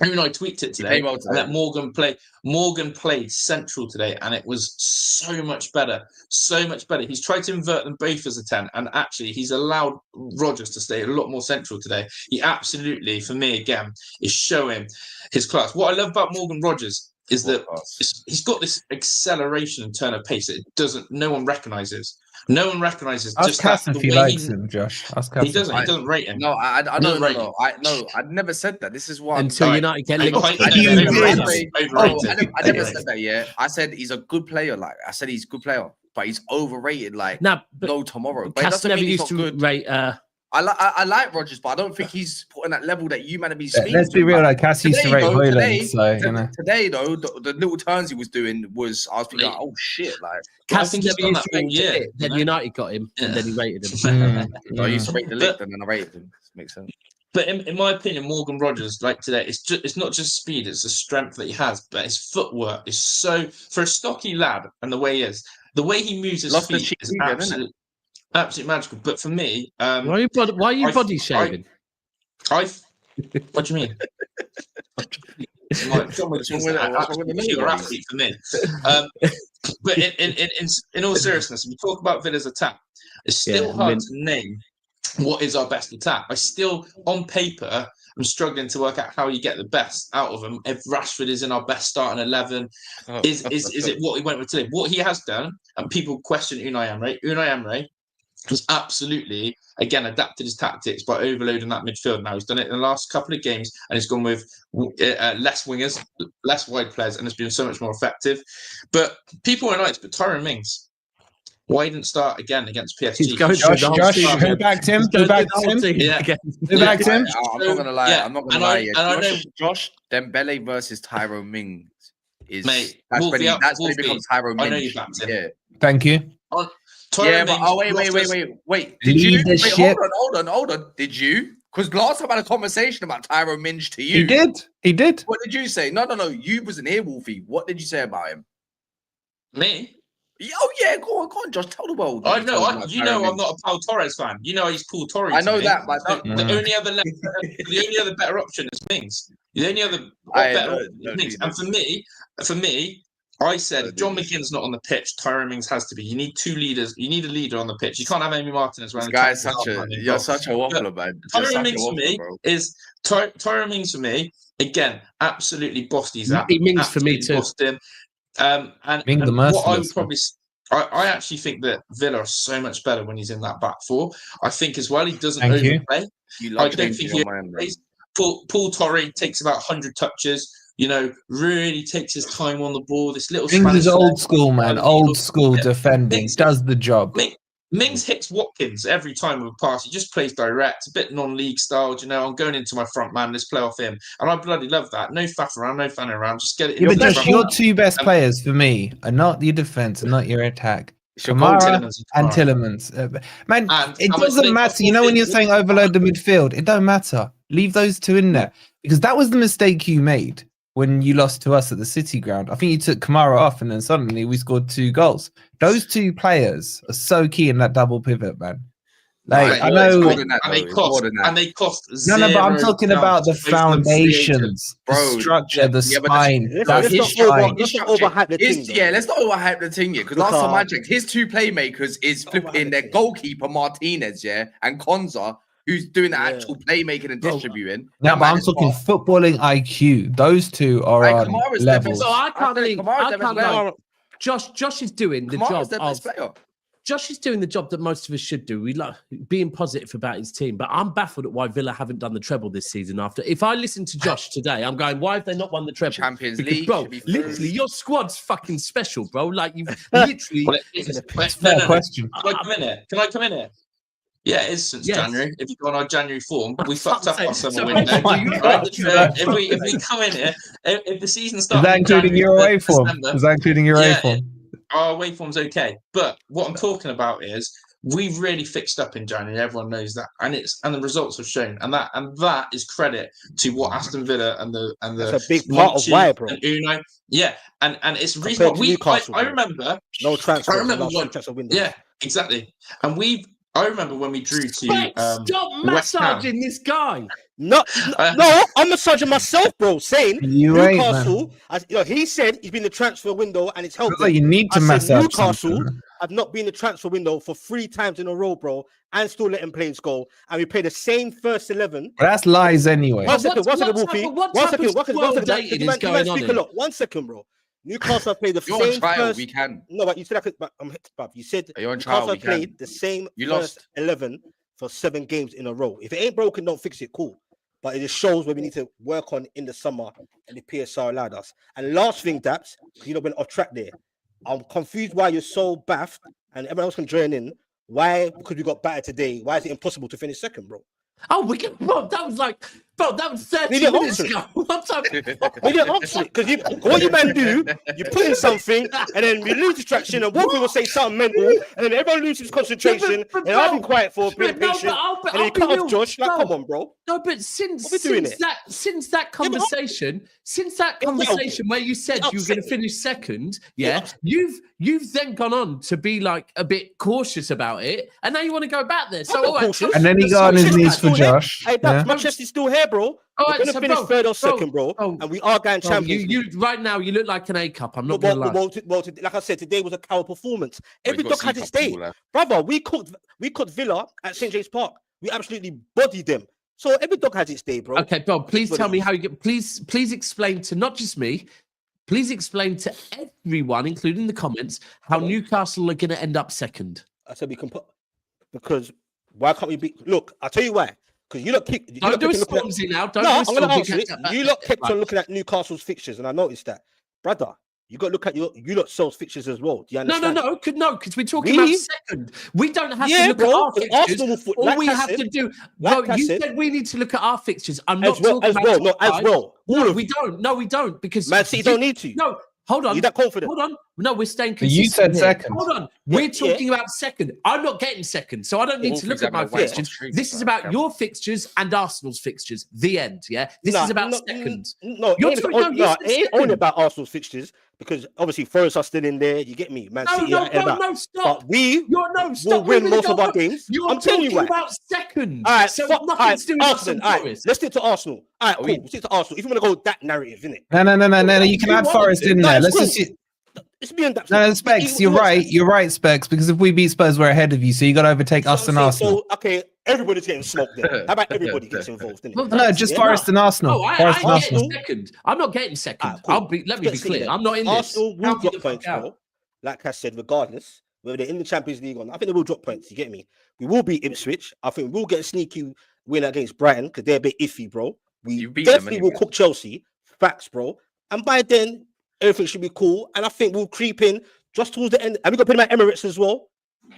Even though I tweaked it today, played well today. and that Morgan played central today, and it was so much better. So much better. He's tried to invert them both as a 10, and actually he's allowed Rogers to stay a lot more central today. He absolutely, for me again, is showing his class. What I love about Morgan Rogers, is that Podcast. he's got this acceleration and turn of pace that no one recognises. No one recognises Ask just Cass that if the he way likes him, Josh. Ask Cass. he doesn't. He doesn't rate him. No, I He no, doesn't no, rate no. I never said that. This is why. Until Alright. United get I- linked. I- to I- him. You I- did. overrated. I never said that. Yeah, I said he's a good player. Like I said, he's a good player, but he's overrated. Like Nah, but no tomorrow. But it Cass doesn't never mean he's used not to good. rate. I like Rodgers, but I don't think he's putting that level that you man have been speaking. Let's be to, real. man. Like Cass used to Today, rate though, Hoyland, so you know. Today though, the little turns he was doing was I was thinking, like, oh shit, like Cass think he's never done used to that all rate year, it. Then you know? United got him, and then he rated him. I used to rate the lick and then I rated him. Makes sense. But in my opinion, Morgan Rogers, like today, it's not just speed; it's the strength that he has. But his footwork is so for a stocky lad, and the way he moves his Lost the feet cheek is again, innit? absolutely magical. But for me, Why are you I- body shaving? what do you mean? Like, John What's wrong with it? What's wrong with the absolutely pure name? athlete for me. But in all seriousness, if you talk about Villa's attack, it's still hard to name what is our best attack. I still, on paper, I'm struggling to work out how you get the best out of him. If Rashford is in our best starting 11, is it what he went with today? What he has done, and people question Unai Emery has absolutely, again, adapted his tactics by overloading that midfield. Now he's done it in the last couple of games, and he's gone with less wingers, less wide players, and it's been so much more effective. But people were nice, but Tyrone Mings, why he didn't start again against PSG? He's going Josh, through the whole Josh, season. who backed him? He's Who going through backed the whole him? season Yeah. again. Who backed him? I'm not gonna lie. Yeah, I'm not gonna and lie. I- Yeah. and I know- Josh Dembele versus Tyrone Mings is Mate, that's Wolfie when he up, becomes Wolfie. Tyrone I know Mings. you backed him. Yeah. Thank you. Tyrone Yeah, but Mings wait. Did you? Wait, Leadership. hold on. Did you? Because last time I had a conversation about Tyrone Mings to you. He did. What did you say? No. You wasn't here, Wolfie. What did you say about him? Me? Oh yeah, go on, Josh. Tell the world. I know. Tell them about Tyrone I'm Mings. not a Paul Torres fan. You know he's Paul Torres. I know to me. that, but The only other better option is Mings. The only other better option is Mings. And for me, I said if John McGinn's not on the pitch, Tyrone Mings has to be. You need two leaders. You need a leader on the pitch. You can't have Amy Martinez This around. guy's you're such a waffler, man. You're Tyrone such a Mings for waffler, me bro. is Tyrone Mings for me again. Absolutely bossed his app. Mings for me Absolutely too. bossed him. And Ming the what I would merciless, probably, I actually think that Villa are so much better when he's in that back four. I think as well he doesn't Thank you. overplay. You I love don't changing think your he mind, bro. overplays. Paul Torre takes about 100 touches. You know, really takes his time on the ball. This little Mings Spanish is old school, man. Yeah. Old school Yeah. defending. Mings- Does the job. Mings hits Watkins every time with a pass. He just plays direct, a bit non-league style. You know, I'm going into my front man. Let's play off him, and I bloody love that. No faff around, no fanning around. Just get it. Yeah, but in the Josh, front your man. two best players for me are not your defense and not your attack. It's your Kamara Tillemans and Kamara. Tillemans. Man, And it how much doesn't they matter. cost You know when you're 50? saying overload the midfield, it don't matter. Leave those two in there because that was the mistake you made when you lost to us at the City ground. I think you took Kamara off and then suddenly we scored 2 goals. Those two players are so key in that double pivot, man. Like, I know. And they cost. No, but I'm 0 talking pounds about the to both of them created. foundations, the Bro, structure, the yeah, but spine. let's That's not his spine. let's not overhype the thing, though. Yeah, let's not overhype the thing, yeah. Because last time I checked, his two playmakers is flipping their goalkeeper Martinez, yeah, and Konza, who's doing the actual playmaking and distributing. No, That but man I'm is talking fast. footballing IQ. Those two are Like, on Kamara's levels. So I can't think Kamara's their best player. Josh is doing the Kamara's job their of best player. Josh is doing the job that most of us should do. We like being positive about his team, but I'm baffled at why Villa haven't done the treble this season. After, if I listen to Josh today, I'm going, why have they not won the treble? Champions Because, League, bro. should be Literally, first. your squad's fucking special, bro. Like you've literally. Well, Fair question. Can I come in here? Can I come in here? Yeah, it is since Yes. January. If you go on our January form, we fuck's fucked up sake. our summer So window. basically, If we come in here, if the season Is starts, that including your away form? December, Is that including your away Yeah, form? our away form's okay. But what I'm talking about is we really fixed up in January. Everyone knows that, and the results have shown, and that is credit to what Aston Villa and the That's a big part of Monchi why, bro. and Unai. Yeah, and it's the reason Compared why to we. Newcastle, I bro. remember. No transfer. I remember last one- transfer window. Yeah, exactly. And I remember when we drew to Stop West Ham. massaging this guy. No, I'm massaging myself, bro. Saying You ain't, man. Newcastle, he said he's been the transfer window and it's helped. Feels like you need to I said massage Newcastle. something. have not been in the transfer window for 3 times in a row, bro, and still letting players go. And we play the same first 11. But that's lies anyway. One second, Wolfie. What One type second, of one squirrel second. dating You is going on speak a here? lot. 1 second, bro. Newcastle have played the You're on same trial. first. We can. No, but you said I could. But bruv, you said You're on trial. Newcastle We have played can. the same You first lost. 11 for 7 games in a row. If it ain't broken, don't fix it. Cool. But it just shows where we need to work on in the summer, and the PSR allowed us. And last thing, Daps, you know, went off track there. I'm confused why you're so baffed, and everyone else can join in. Why? Because we got battered today. Why is it impossible to finish second, bro? Oh, we can, bro. That was like, bro. That was 30 We didn't minutes answer it. ago. What time? We didn't answer it because what you man do, you put in something and then we lose distraction and Wolfie will say something mental and then everyone loses concentration but and I've been bro, quiet for being no, but patient I'll and then you be cut real. off Josh. Like, No. come on, bro. No, but since What we doing since that but conversation, where you said you were going to finish second, Yeah. you've then gone on to be like a bit cautious about it, and now you want to go back there. So I'm not all right, cautious. And then he got on his Manchester knees for still here. Josh. Hey, Yeah. Daps, Manchester's still here, bro. All We're right, going to so finish bro, third or second, bro. bro, And we are going bro, Champions League. you right now you look like an A cup. I'm not gonna lie. Like I said, today was a coward performance. Every We've got dog had C its cup day. people left. Brother, we cooked Villa at St. James Park. We absolutely bodied them. So every dog has its day, bro. Okay, bro, please what tell it me is. how you get. Please explain to not just me. Please explain to everyone, including the comments, how Newcastle are going to end up second. I said we can put because why can't we be? Look, I'll tell you why. Because you lot keep. You Don't lot do a kept looking at- Stormzy now. Don't No, do a I'm going to Stormzy. answer it. You lot kept on looking at Newcastle's fixtures, and I noticed that, brother. You got to look at you lot sells fixtures as well. Do you No, understand? because we're talking about We- second. We don't have Yeah, to look bro. at our 'cause fixtures. Arsenal will All like we I have said, to do, like bro. I You said- said we need to look at our fixtures. I'm not as well, talking as about well, top no, as five. well. All No, of we you. don't. No, we don't. Because Man City don't need to. No, hold on. You that confident? Hold on. No, we're staying But you consistent. said here. second. Hold on. Yeah, We're yeah. talking about second. I'm not getting second, so I don't need to Wolfie's look at my having a wait fixtures. on streak, This is bro. about Come your fixtures and Arsenal's fixtures. The end. Yeah. This Nah, is about no, second. No, You're it ain't, talking- no, you said it ain't second. only about Arsenal's fixtures because obviously Forest are still in there. You get me, Man No, City. no, are no, out. no, stop. But we You're no will stop. win We're gonna most of go our up. games. You're I'm telling you talking why. about second. All right, so fuck, nothing all right, to do with Arsenal. All right, Forest. let's stick to Arsenal. All right, Are cool. we- We'll stick to Arsenal. If you want to go that narrative, innit? No. You can You add want Forest to. in No, there. it's Let's cool. just. It's me and that. No, Specs, you're right. You're right, Specs. Because if we beat Spurs, we're ahead of you. So you got to overtake us and Arsenal. So, okay, everybody's getting smoked there. How about everybody gets involved, innit? Well, No, just Yeah. Forest and Arsenal. No, I Forest and ain't getting Arsenal. second. I'm not getting second. Ah, cool. Let me be Let's see clear. then. I'm not in Arsenal this. will Count me drop the fuck points, out. bro. Like I said, regardless whether they're in the Champions League or not, I think they will drop points. You get me? We will beat Ipswich. I think we'll get a sneaky win against Brighton because they're a bit iffy, bro. We You beat them definitely will anyway. cook Chelsea. Facts, bro. And by then, everything should be cool. And I think we'll creep in just towards the end. And we got to put them at Emirates as well.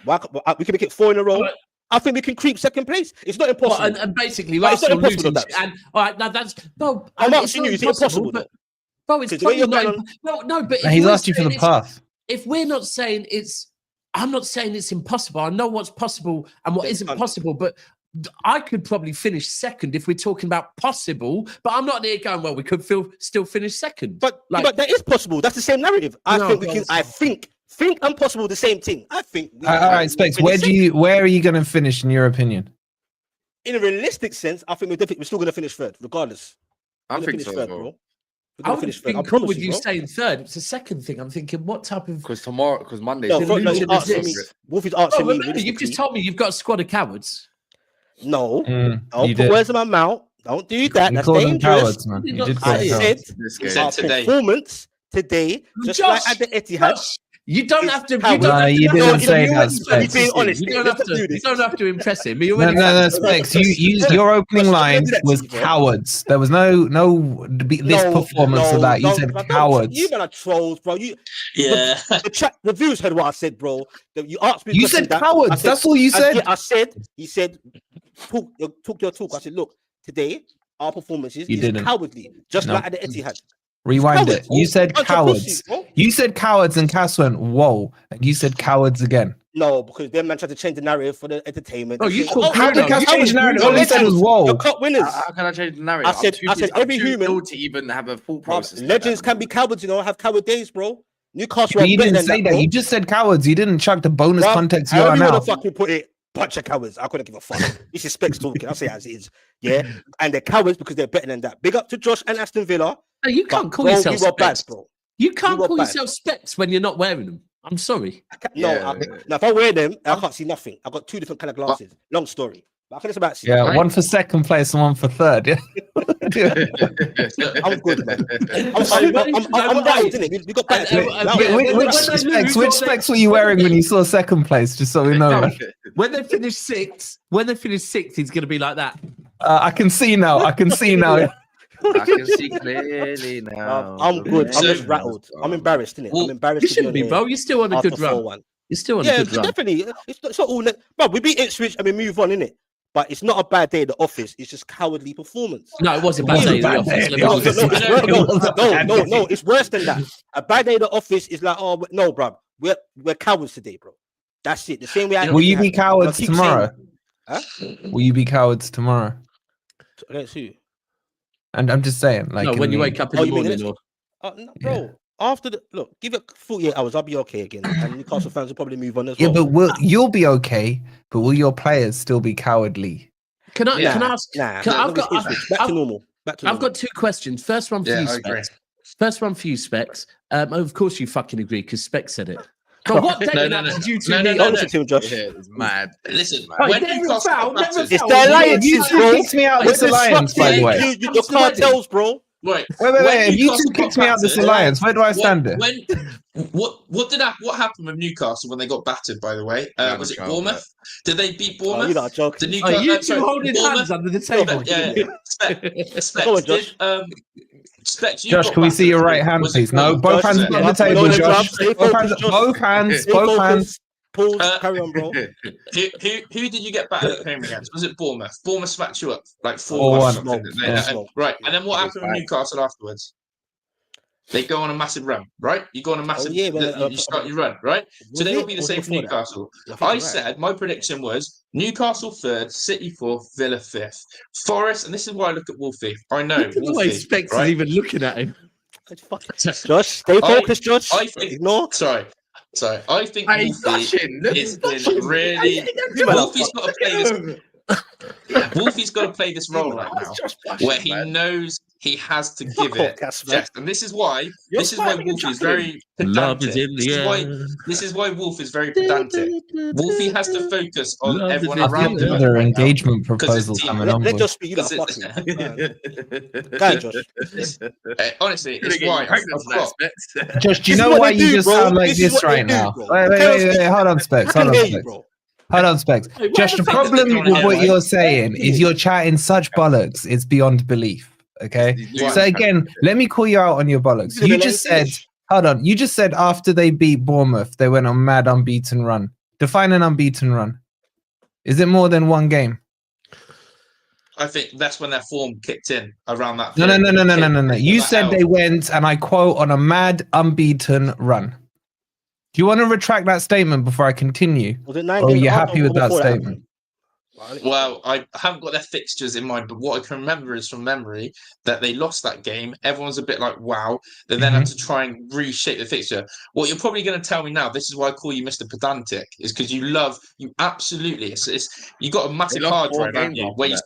We can make it 4 in a row. But- I think we can creep second place. It's not impossible. Well, and basically, But it's not Arsenal impossible, losing. though, And all right, now that's no. I'm it's asking not you, is it impossible, But though? bro, it's 'Cause the way probably you're not. going No, but And if he's we're asked you for the saying path. if we're not saying it's, I'm not saying it's impossible. I know what's possible and what Then isn't done. possible, but I could probably finish second if we're talking about possible. But I'm not there going, well, we could still finish second. But that is possible. That's the same narrative. I No, think we bro, can. it's I not. think impossible. The same thing. I think. We All can right, Specs. finish Where are you going to finish in your opinion? in a realistic sense, I think we're still going to finish third, regardless. I We're gonna think finish so, third, bro. bro. We're I gonna would finish have third. I been cool promise with you bro. staying third. It's the second thing. I'm thinking, what type of? Because Monday. No, the bro, no, illusion he's is asking me. this. Wolfie's Oh, asking me. remember, you've just realistically. told me you've got a squad of cowards. No, You don't put did. words in my mouth. Don't do that. You That's called them dangerous. cowards, man. Did You not did call I them say cowards. said This He game. said our today. performance today, just Josh, like at the Etihad. Josh, you don't It's have to. cowards. No, you didn't No, say you that, already- Specs. Being honest, You don't let's have not to. do this. You don't have to impress him. He No, already no, fancies- Specs. Your opening Josh, don't line do that to was me, bro. cowards. There was this performance of that. You said cowards. You man are trolls, bro. You Yeah. the viewers heard what I said, bro. You asked me. a You question said that- cowards. I said- That's all you said. I said. He said, talk your talk. I said, look, today our performances You is didn't. cowardly, just No. like at the Etihad. Rewind Cowards, it. You bro. said Bunch of cowards. pussies, bro. You said cowards, and Cass went, whoa. And you said cowards again. No, because them man tried to change the narrative for the entertainment. Oh, They you say, called How did Bruno, Cass you change called the narrative? Bruno. All he said was, You're whoa. cup winners. How can I change the narrative? I said every human- human to even have a full Bruv, process. legends can be cowards, have coward days, bro. Newcastle But are you better didn't than say that. bro. You just said cowards. You didn't chuck the bonus Bruv, context you however are you now. want to fucking put it, bunch of cowards. I couldn't give a fuck. This is Specs talking. I'll say it as it is. Yeah. And they're cowards because they're better than that. Big up to Josh and Aston Villa. No, you can't But, call bro, yourself we were bad, Specs. bro. You can't were call bad. yourself Specs when you're not wearing them. I'm sorry. Now if I wear them, I can't see nothing. I've got 2 different kind of glasses. Long story. But I can just about see. Yeah, Right. one for second place and one for third. Yeah. I'm good, man. I'm battled, isn't it? We got battled. Which specs were you wearing when you saw second place? Just so we know. Man. When they finish sixth, he's gonna be like that. I can see now. I can see clearly now. I'm good. I'm just rattled. I'm embarrassed, innit? I'm embarrassed. You shouldn't be, bro. You're still on a good run. 4-1. You're still on a good run. Definitely. It's not all. Bro, we beat Ipswich and we move on, innit? But it's not a bad day at the office. It's just cowardly performance. No, it was a bad day at the office. No, it's worse than that. A bad day at the office is like, oh no, bro, we're cowards today, bro. That's it. The same way. Will you be cowards tomorrow? Huh? Will you be cowards tomorrow? Against who? And I'm just saying, like, no, when you wake up in the morning, no, bro. After give it 48 hours, I'll be okay again. And Newcastle fans will probably move on as well. Yeah, but you'll be okay, but will your players still be cowardly? Can I ask? Back to normal. I've got 2 questions. First one for you, Specs. First one for you, Specs. Of course you fucking agree because Specs said it. But what day did you two meet? Don't listen to him, Josh. Yeah, it's mad. Listen, when Newcastle got battered, it's the alliance, bro. Kicked me out this alliance, by the way. Your cartels, bro. Wait. If you two kicked me out this alliance, where do I stand there? What happened with Newcastle when they got battered? By the way, was it Bournemouth? Did they beat Bournemouth? You're not joking. You two holding hands under the table. Specs, Josh, can we see your right hand, please? No, both hands on the table, Josh. Both hands. Pause. Carry on, bro. Who did you get battered at home against? Was it Bournemouth? Bournemouth smacked you up like 4-1. Right, and then what happened with Newcastle afterwards? They go on a massive run, right? You go on a massive. You start your run, right? So they will be the same for Newcastle. I said my prediction was Newcastle 3rd, City 4th, Villa 5th, Forest, and this is why I look at Wolfie. I know. Look at the way Specs is even looking at him. Josh, stay focused, Josh. Ignore. Sorry. I think Wolfie is really. Wolfie's got to play this. Wolfie's got to play this role right now, where he knows he has to give it. And this is why Wolfie is very pedantic. This is why Wolf is very pedantic. Wolfie has to focus on everyone around him. Their engagement proposal coming on. Let Josh speak. Honestly, it's why. Josh, do you know why you just sound like this right now? Wait, hold on, Specs. Hold on, Specs. Josh, the problem with what you're saying is you're chatting such bollocks. It's beyond belief. Okay. So again, let me call you out on your bollocks. You just said, hold on. You just said after they beat Bournemouth, they went on mad unbeaten run. Define an unbeaten run. Is it more than one game? I think that's when their form kicked in around that. No. You said they went, and I quote, on a mad unbeaten run. Do you want to retract that statement before I continue? Or are you happy with that statement? Well, I haven't got their fixtures in mind, but what I can remember is from memory that they lost that game. Everyone's a bit like, wow. They then had to try and reshape the fixture. What you're probably going to tell me now, this is why I call you Mr. Pedantic, is because you absolutely, you got a massive hard drive, haven't you, where you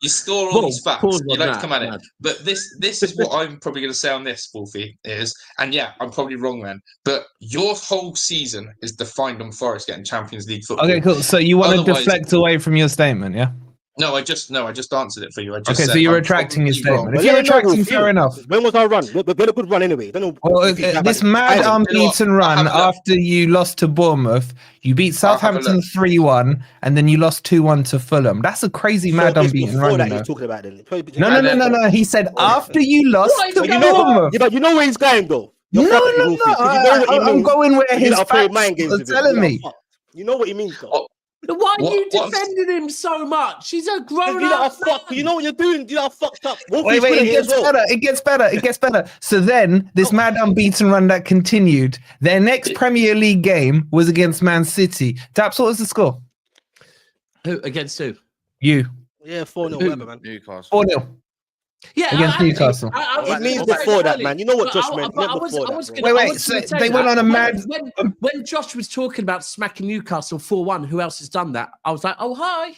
store all these facts. You like to come at it. But this is what I'm probably going to say on this, Wolfie, and yeah, I'm probably wrong then, but your whole season is defined on Forest getting Champions League football. Okay, cool. So you want to deflect away from your statement, yeah? No, I just answered it for you. Okay, so you're retracting your statement. If you're retracting, fair enough. When was our run? We had a good run anyway. This mad unbeaten run after you lost to Bournemouth, you beat Southampton 3-1, and then you lost 2-1 to Fulham. That's a crazy mad unbeaten run. That he's talking about then. No. He said after you lost to Bournemouth. Yeah, but you know where he's going though. No. I'm going where his facts are telling me. You know what he means though. Why are you defending him so much? He's a grown-up. You know what you're doing? You are fucked up. Wait, it gets better. So then, this mad unbeaten run that continued, their next Premier League game was against Man City. Daps, what was the score? Who against who? You. Yeah, 4-0, man. Newcastle. 4-0. Yeah, against Newcastle. It means before that, man. You know what Josh meant. Wait. So they went on a mad. When Josh was talking about smacking Newcastle 4-1, who else has done that? I was like, oh hi.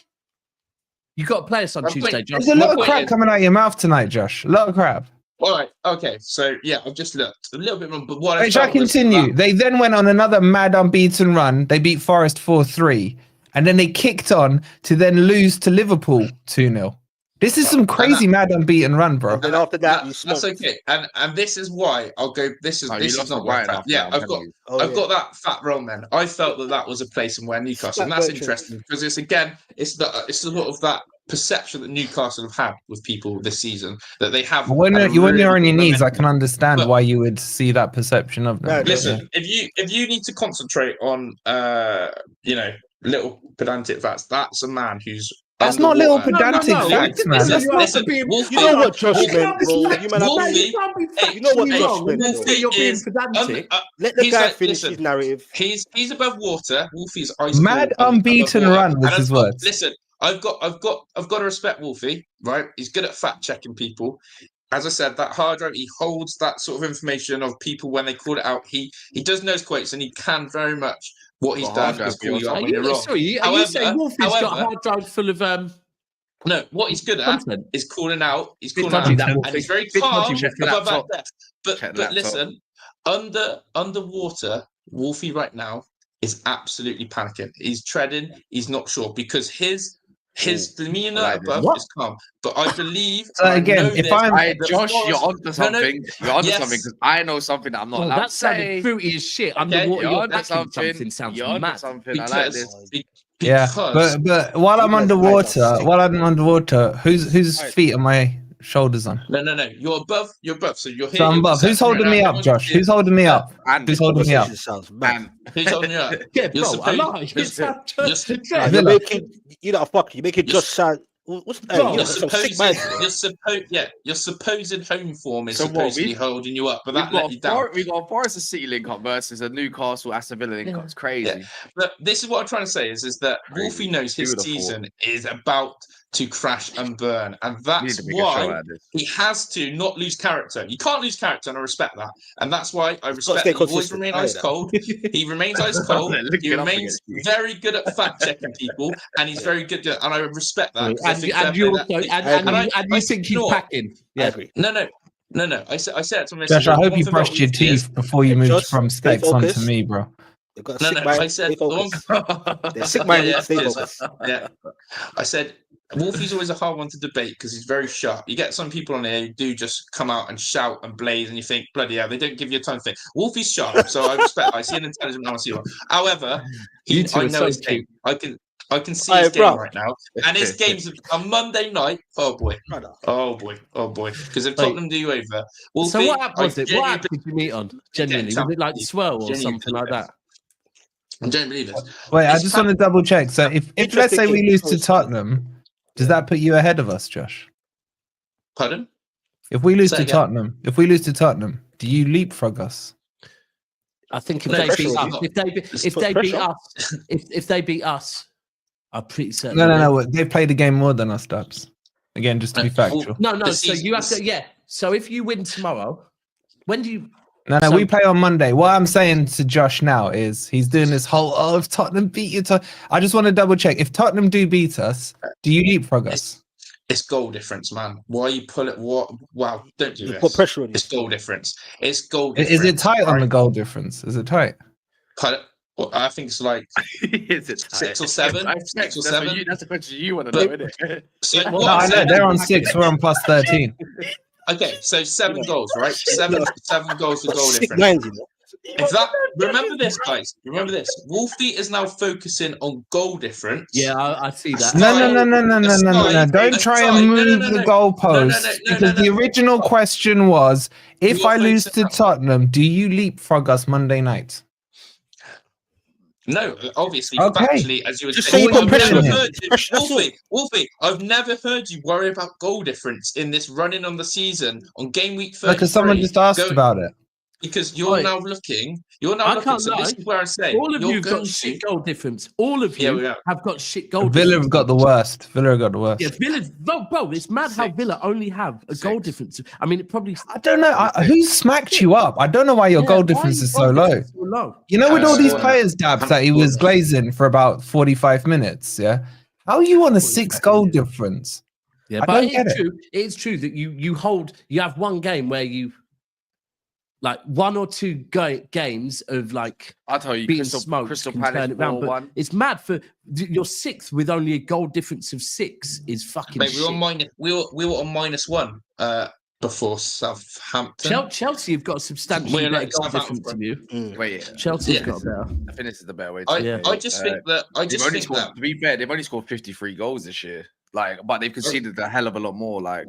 You got to play us on Tuesday, Josh. There's a lot of crap coming out of your mouth tonight, Josh. A lot of crap. All right. Okay. So yeah, I've just looked a little bit wrong, but what Wait, shall I continue? They then went on another mad unbeaten run. They beat Forest 4-3. And then they kicked on to then lose to Liverpool 2-0. This is some crazy mad unbeaten run, bro. And then after that, you that's smoked. okay. And this is why I'll go. This is lost not the why. right after Yeah, that, I've got. Oh, I've got that fact wrong. Then I felt that was a place in where Newcastle, and that's Bertrand. interesting because it's sort of that perception that Newcastle have had with people this season that they have. When had a you're really on your good knees, I momentum. can understand But- why you would see that perception of them. No, Listen, if you need to concentrate on little pedantic facts, that's a man who's That's not little underwater. pedantic facts, man. Listen, That's not. listen, You know what Josh meant, bro. Wolfie- You man have Wolfie- You can't be You know what factually Josh wrong and meant, then though. say you're being is pedantic. let the he's guy like, finish listen, his narrative. He's above water. Wolfie's ice Mad cold unbeaten above water. run was And his words. Listen, I've got to respect Wolfie, right? He's good at fact checking people. As I said, that hard drive, he holds that sort of information of people when they call it out. He does know his quotes, and he can very much what he's Got done hard drive is call you skills. out when you're wrong. Sorry, are you However- saying Wolfie's got a however- hard drive full of No, what he's good at content? is calling out. He's Bit calling dodgy, out, that and Wolfie. he's very Bit calm dodgy, Wolfie. above that Laptop. depth. But Check but laptop. listen, underwater, Wolfie right now is absolutely panicking. He's treading. He's not sure because his demeanor I like this. above What? is calm. But I believe. So and I again, know if this, I'm- Hey, that Josh, Forest- you're onto No, something. You're onto Yes. something because I know something that I'm not Well, allowed that to say. sounded fruity as shit. Okay, Underwater, You're you're onto packing something. something sounds You're onto mad. something. I like Because, this. Yeah, because but while I'm You guys underwater, are sick. whose Right. feet are my shoulders on? no, you're above. So you're here. So I'm you're above. Who's perception holding right me now. up, Everyone Josh? can see Who's holding me up? And Who's holding me up? Conversation sounds mad. and Who's holding you up? Yeah, You're bro, I supposed- lie. You sound you're- just- you're- yeah. You're Villa. making you know fuck. You're making You're- Josh sound. What's Bro, you Your know, some sick supposed, man, bro. your supposed home form is So what, supposedly we've- holding you up, but we've that let you down. we got a Forest City link up versus a Newcastle Aston Villa link up. It's crazy. But this is what I'm trying to say is that Crazy. Wolfie knows his Beautiful. season is about to crash and burn, and We need that's to make a show why out of this. he has to not lose character. You can't lose character, and I respect that, and that's why I got to respect stay that he always consistent. remain I hear ice that. cold. He remains ice cold. Look He it up remains again. very good at fact checking people, and he's very good at, and I respect that. 'cause I And think you fair play also, that- and I- you think you know he's what? packing? I Yeah. agree. No. I said it to my Josh, missus, I hope one you thing about brushed your Wolfie is- teeth before you moved Josh, from stay Specs onto focused. me, bro. They've got a No, sick no. mind. I said Stay the one. focused. They're sick minded. Yeah, Stay cheers. focused. Yeah, I said Wolfie's always a hard one to debate because he's very sharp. You get some people on here who do just come out and shout and blaze, and you think, bloody hell, they don't give you a time to think. Wolfie's sharp, so I respect. I see an intelligent man. I see one. However, You two I are know so his game. I can see Hey, his game bro. right now, and his game's on Monday night. Oh boy, Brother. oh boy. Because if Wait. Tottenham do you over, Wolfie, So what app I was it? What genuinely app did you meet on? Genuinely, was it like Swirl or Genuinely something like believe that? I don't believe it. Wait, I It's just want to double check. So if let's say we Interesting lose to post. Tottenham, does that put you ahead of us, Josh? Pardon? If we lose Say to again. Tottenham, do you leapfrog us? I think if No, they pressure beat on us, you. if It's they beat pressure. us, if they beat us, I'm pretty certain. No. They played the game more than us, Dubs. Again, just to be No, factual. No. The So season- you have to, yeah. So if you win tomorrow, when do you? No, So- we play on Monday. What I'm saying to Josh now is he's doing this whole, if Tottenham beat you, I just want to double check. If Tottenham do beat us, do you leapfrog us? It's goal difference, man. Why you pull it? What? Wow! Don't do You this. put pressure on you. It's goal difference. It's goal difference. Is it tight on right? the goal difference? Is it tight? Well, I think it's like Is it 6 or 7. That's 6 or what 7. that's a question you want to know, isn't it? So Well, what No, I'm I know. saying- They're on 6. We're on plus 13. Okay, so 7 goals, right? 7 goals for goal Sick difference. minds, you know. If that, remember this, guys. Remember this. Wolfie is now focusing on goal difference. Yeah, I see that. No. Don't try and move the goalposts because the original question was, if I lose to Tottenham, do you leapfrog us Monday night? No, obviously, Okay. factually, as you were Just saying, say you put I've pressure never on him. heard you, Pressure, that's all. Wolfie, I've never heard you worry about goal difference in this running on the season on game week 33. Because someone just asked Go- about it. Because you're Wait. now looking. You're now I looking. can't So this lie. is where I'm saying. All of you're you have going got to- shit goal difference. All of Yeah, you we are. have got shit goal Villa difference. have got the worst. Villa have got the worst. Yeah, Villa's bro. It's mad how 6. Villa only have a goal 6. difference. I mean, it probably. I don't know. Who smacked you up? I don't know why your Yeah, goal why difference are is goal so low. difference so low? You know, with all these scored. players, Dabs, that he was glazing for about 45 minutes, yeah? How are you on a 6 goal difference? Yeah, I but don't get it's it. true. It's true that you have one game where you like one or two games of like I'll tell you, being Crystal smoked can Palace turn it round. But 4-1. it's mad for you're sixth with only a goal difference of 6 is fucking Mate, we were shit. on -1 before Southampton. Chelsea have got a substantially We're better like goal Southampton. difference than you. Wait, Chelsea's Yeah. got a better. I think this is the better way to I, play. I just think that they've only scored. To be fair, they've only scored 53 goals this year. Like, but they've conceded a hell of a lot more. Like,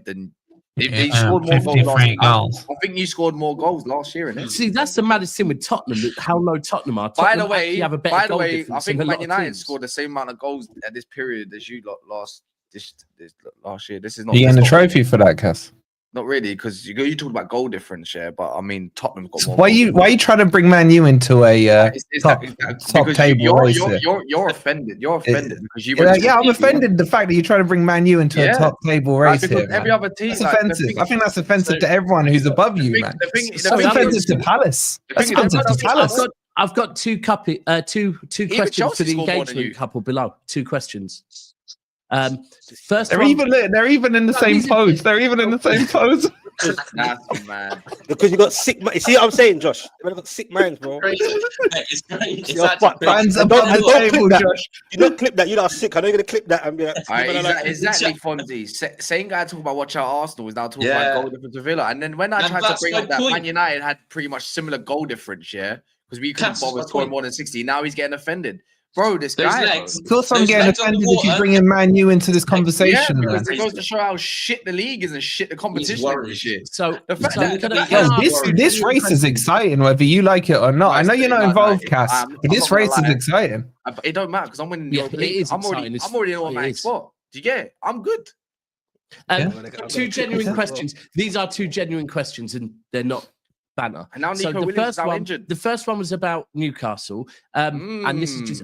than they scored more goals. 53 goals. I think you scored more goals last year, innit? See, that's the maddest thing with Tottenham. How low Tottenham are. By the Tottenham actually way, have a better goal I difference think than a lot Man of United teams. scored the same amount of goals at this period as you lot last year. This is Are not. you this getting a not- trophy for that, Cass? Not really, because you talk about goal difference, yeah. But I mean, Tottenham's got more. Why are you trying to bring Man U into a top because table race here? you're offended. You're offended because you. I'm offended the fact that you're trying to bring Man U into a top table race because here. every Man. other team. That's like, the offensive. thing- I think that's offensive So- to everyone who's above you, man. The thing That's is, offensive to Palace. the That's thing is, offensive to Palace. I've got two questions Chelsea for the scored more than engagement you. couple below. 2 questions. First They're one, even in the same these are- pose. They're even in the same pose. That's mad. Because you got sick. You see what I'm saying, Josh? You got sick minds, bro. It's great. It's You're actually fucked. great. Fans And above don't the clip table, that. Josh. You don't clip that. You know, sick. I know you're gonna clip that and be like, Exactly, Fonzie. Same guy talking about watch out Arsenal is now talking Yeah. about goal difference to Villa. And then when I And tried to that's bring my up that point. Man United had pretty much similar goal difference, yeah, because we couldn't Cass, that's bother my scoring point. more than 60. Now he's getting offended, bro. This Those guy, legs. Of course, I'm Those getting legs on the offended if you water. bring in Man U into this yeah, conversation, man. because it goes to show how shit the league is and shit the competition worried. is. Shit. so, The fact so that- can that- I Yo, ask- this race is exciting, whether you like it or not. I know you're not involved, Cass, but this race is exciting. It don't matter because I'm winning the Yeah, Europa it League. is I'm already exciting. in an It automatic is. spot. Do you get it? I'm good. Two genuine questions. These are 2 genuine questions, and they're not banter. And now So Nico the Williams is first now one, injured. the first one was about Newcastle, and this is just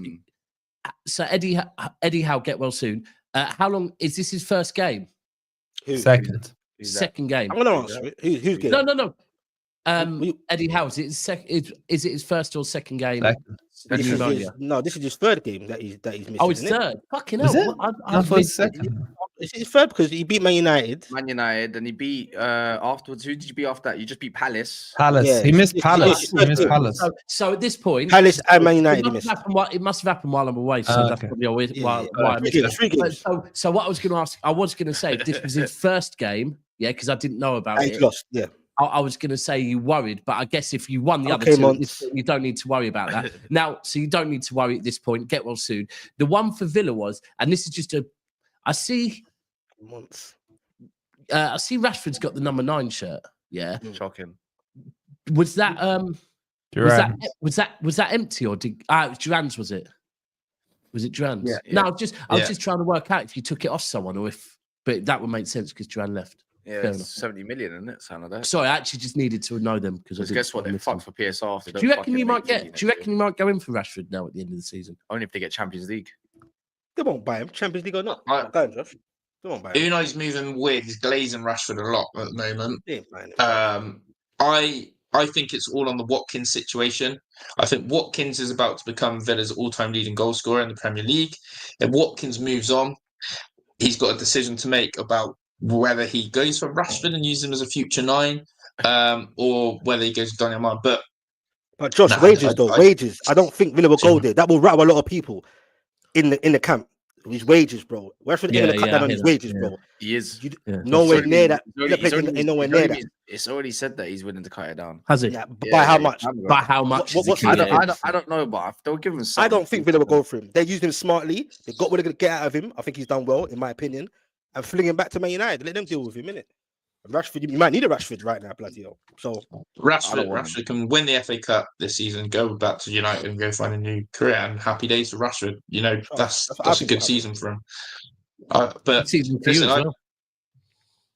so Eddie Howe, get well soon. How long is this his first game? Second. Second game? I'm gonna answer it. Who's getting? No. We- Eddie Howe, is it his first or second game? Second. with This is pneumonia? this is his third game that he's missing. Oh, it's isn't it? third. Fucking Is hell! it? I I thought it's missed it. second. It's his third because he beat Man United. Man United, and he beat afterwards. Who did you beat after that? You just beat Palace. Palace. Yeah, He missed it's- Palace. it's- He missed Palace. So at this point, Palace and Man it United. he must, missed. it must have happened while I'm away. So that's Okay. probably always Yeah, why yeah. I missed it. Three games. So what I was going to ask, I was going to say if this was his first game, yeah, because I didn't know about And it. he lost. Yeah. I was going to say you worried, but I guess if you won the other Okay, two, Mons. you don't need to worry about that. Now, so you don't need to worry at this point. Get well soon. The one for Villa was, and this is just I see Rashford's got the number 9 shirt. Yeah, Shocking. was that Duran. was that empty or did it was Duran's, was it? Was it Duran's? Yeah. No, I was Yeah. just trying to work out if you took it off someone or if, but that would make sense because Duran left. Yeah, Fair it's enough. 70 million, isn't it? Sound like that. Sorry, I actually just needed to know them because Because guess what? They fucked for PSR. If they Do don't you reckon fucking you make might it get? next Do you reckon year. you might go in for Rashford now at the end of the season? Only if they get Champions League? They won't buy him. Champions League or not. Right. Go on, Josh. They won't buy him. Unai's moving weird. He's glazing Rashford a lot at the moment. They ain't buying him. I think it's all on the Watkins situation. I think Watkins is about to become Villa's all-time leading goal scorer in the Premier League. If Watkins moves on, he's got a decision to make about whether he goes for Rashford and uses him as a future 9, or whether he goes to Daniel Ahmad. But Josh, Nah, wages I- though, I- wages. I don't think Villa will go Sure. there. That will rattle a lot of people in the camp. His wages, bro. Rashford ain't gonna cut down on his wages, bro. He is. Nowhere It's near that. already- Villa place ain't nowhere near that. It's already said that he's willing to cut it down. Has it? Yeah, but by how much? By how much? What- is he what's- gonna I don't know, but they'll give him I something. don't think Villa will go for him. They used him smartly. They got what they're gonna get out of him. I think he's done well, in my opinion. And fling him back to Man United. Let them deal with him, innit? And Rashford, you might need a Rashford right now, bloody hell. So Rashford can win the FA Cup this season, go back to United and go find a new career. And happy days for Rashford. You know, that's that's what I a think good will happen. season for him. But season for you listen, as well?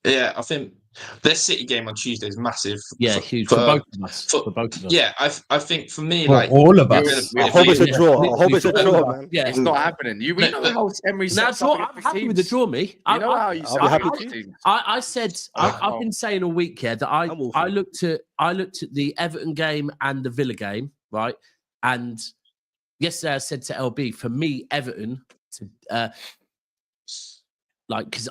yeah, I think their City game on Tuesday is massive. Yeah, huge for both of us. For both of us. Yeah, I think for me, For like all of we're us. in a- I hope it's a yeah. draw. I hope it's a Literally, draw, man. Yeah, It's not happening. We know how Emery Now, sets draw, up I'm happy with the draw, me. You know how you I'll set be up happy your too. teams. I said I've been saying all week here that I'm all for I it. looked at the Everton game and the Villa game, right? And yesterday I said to LB, for me, Everton like because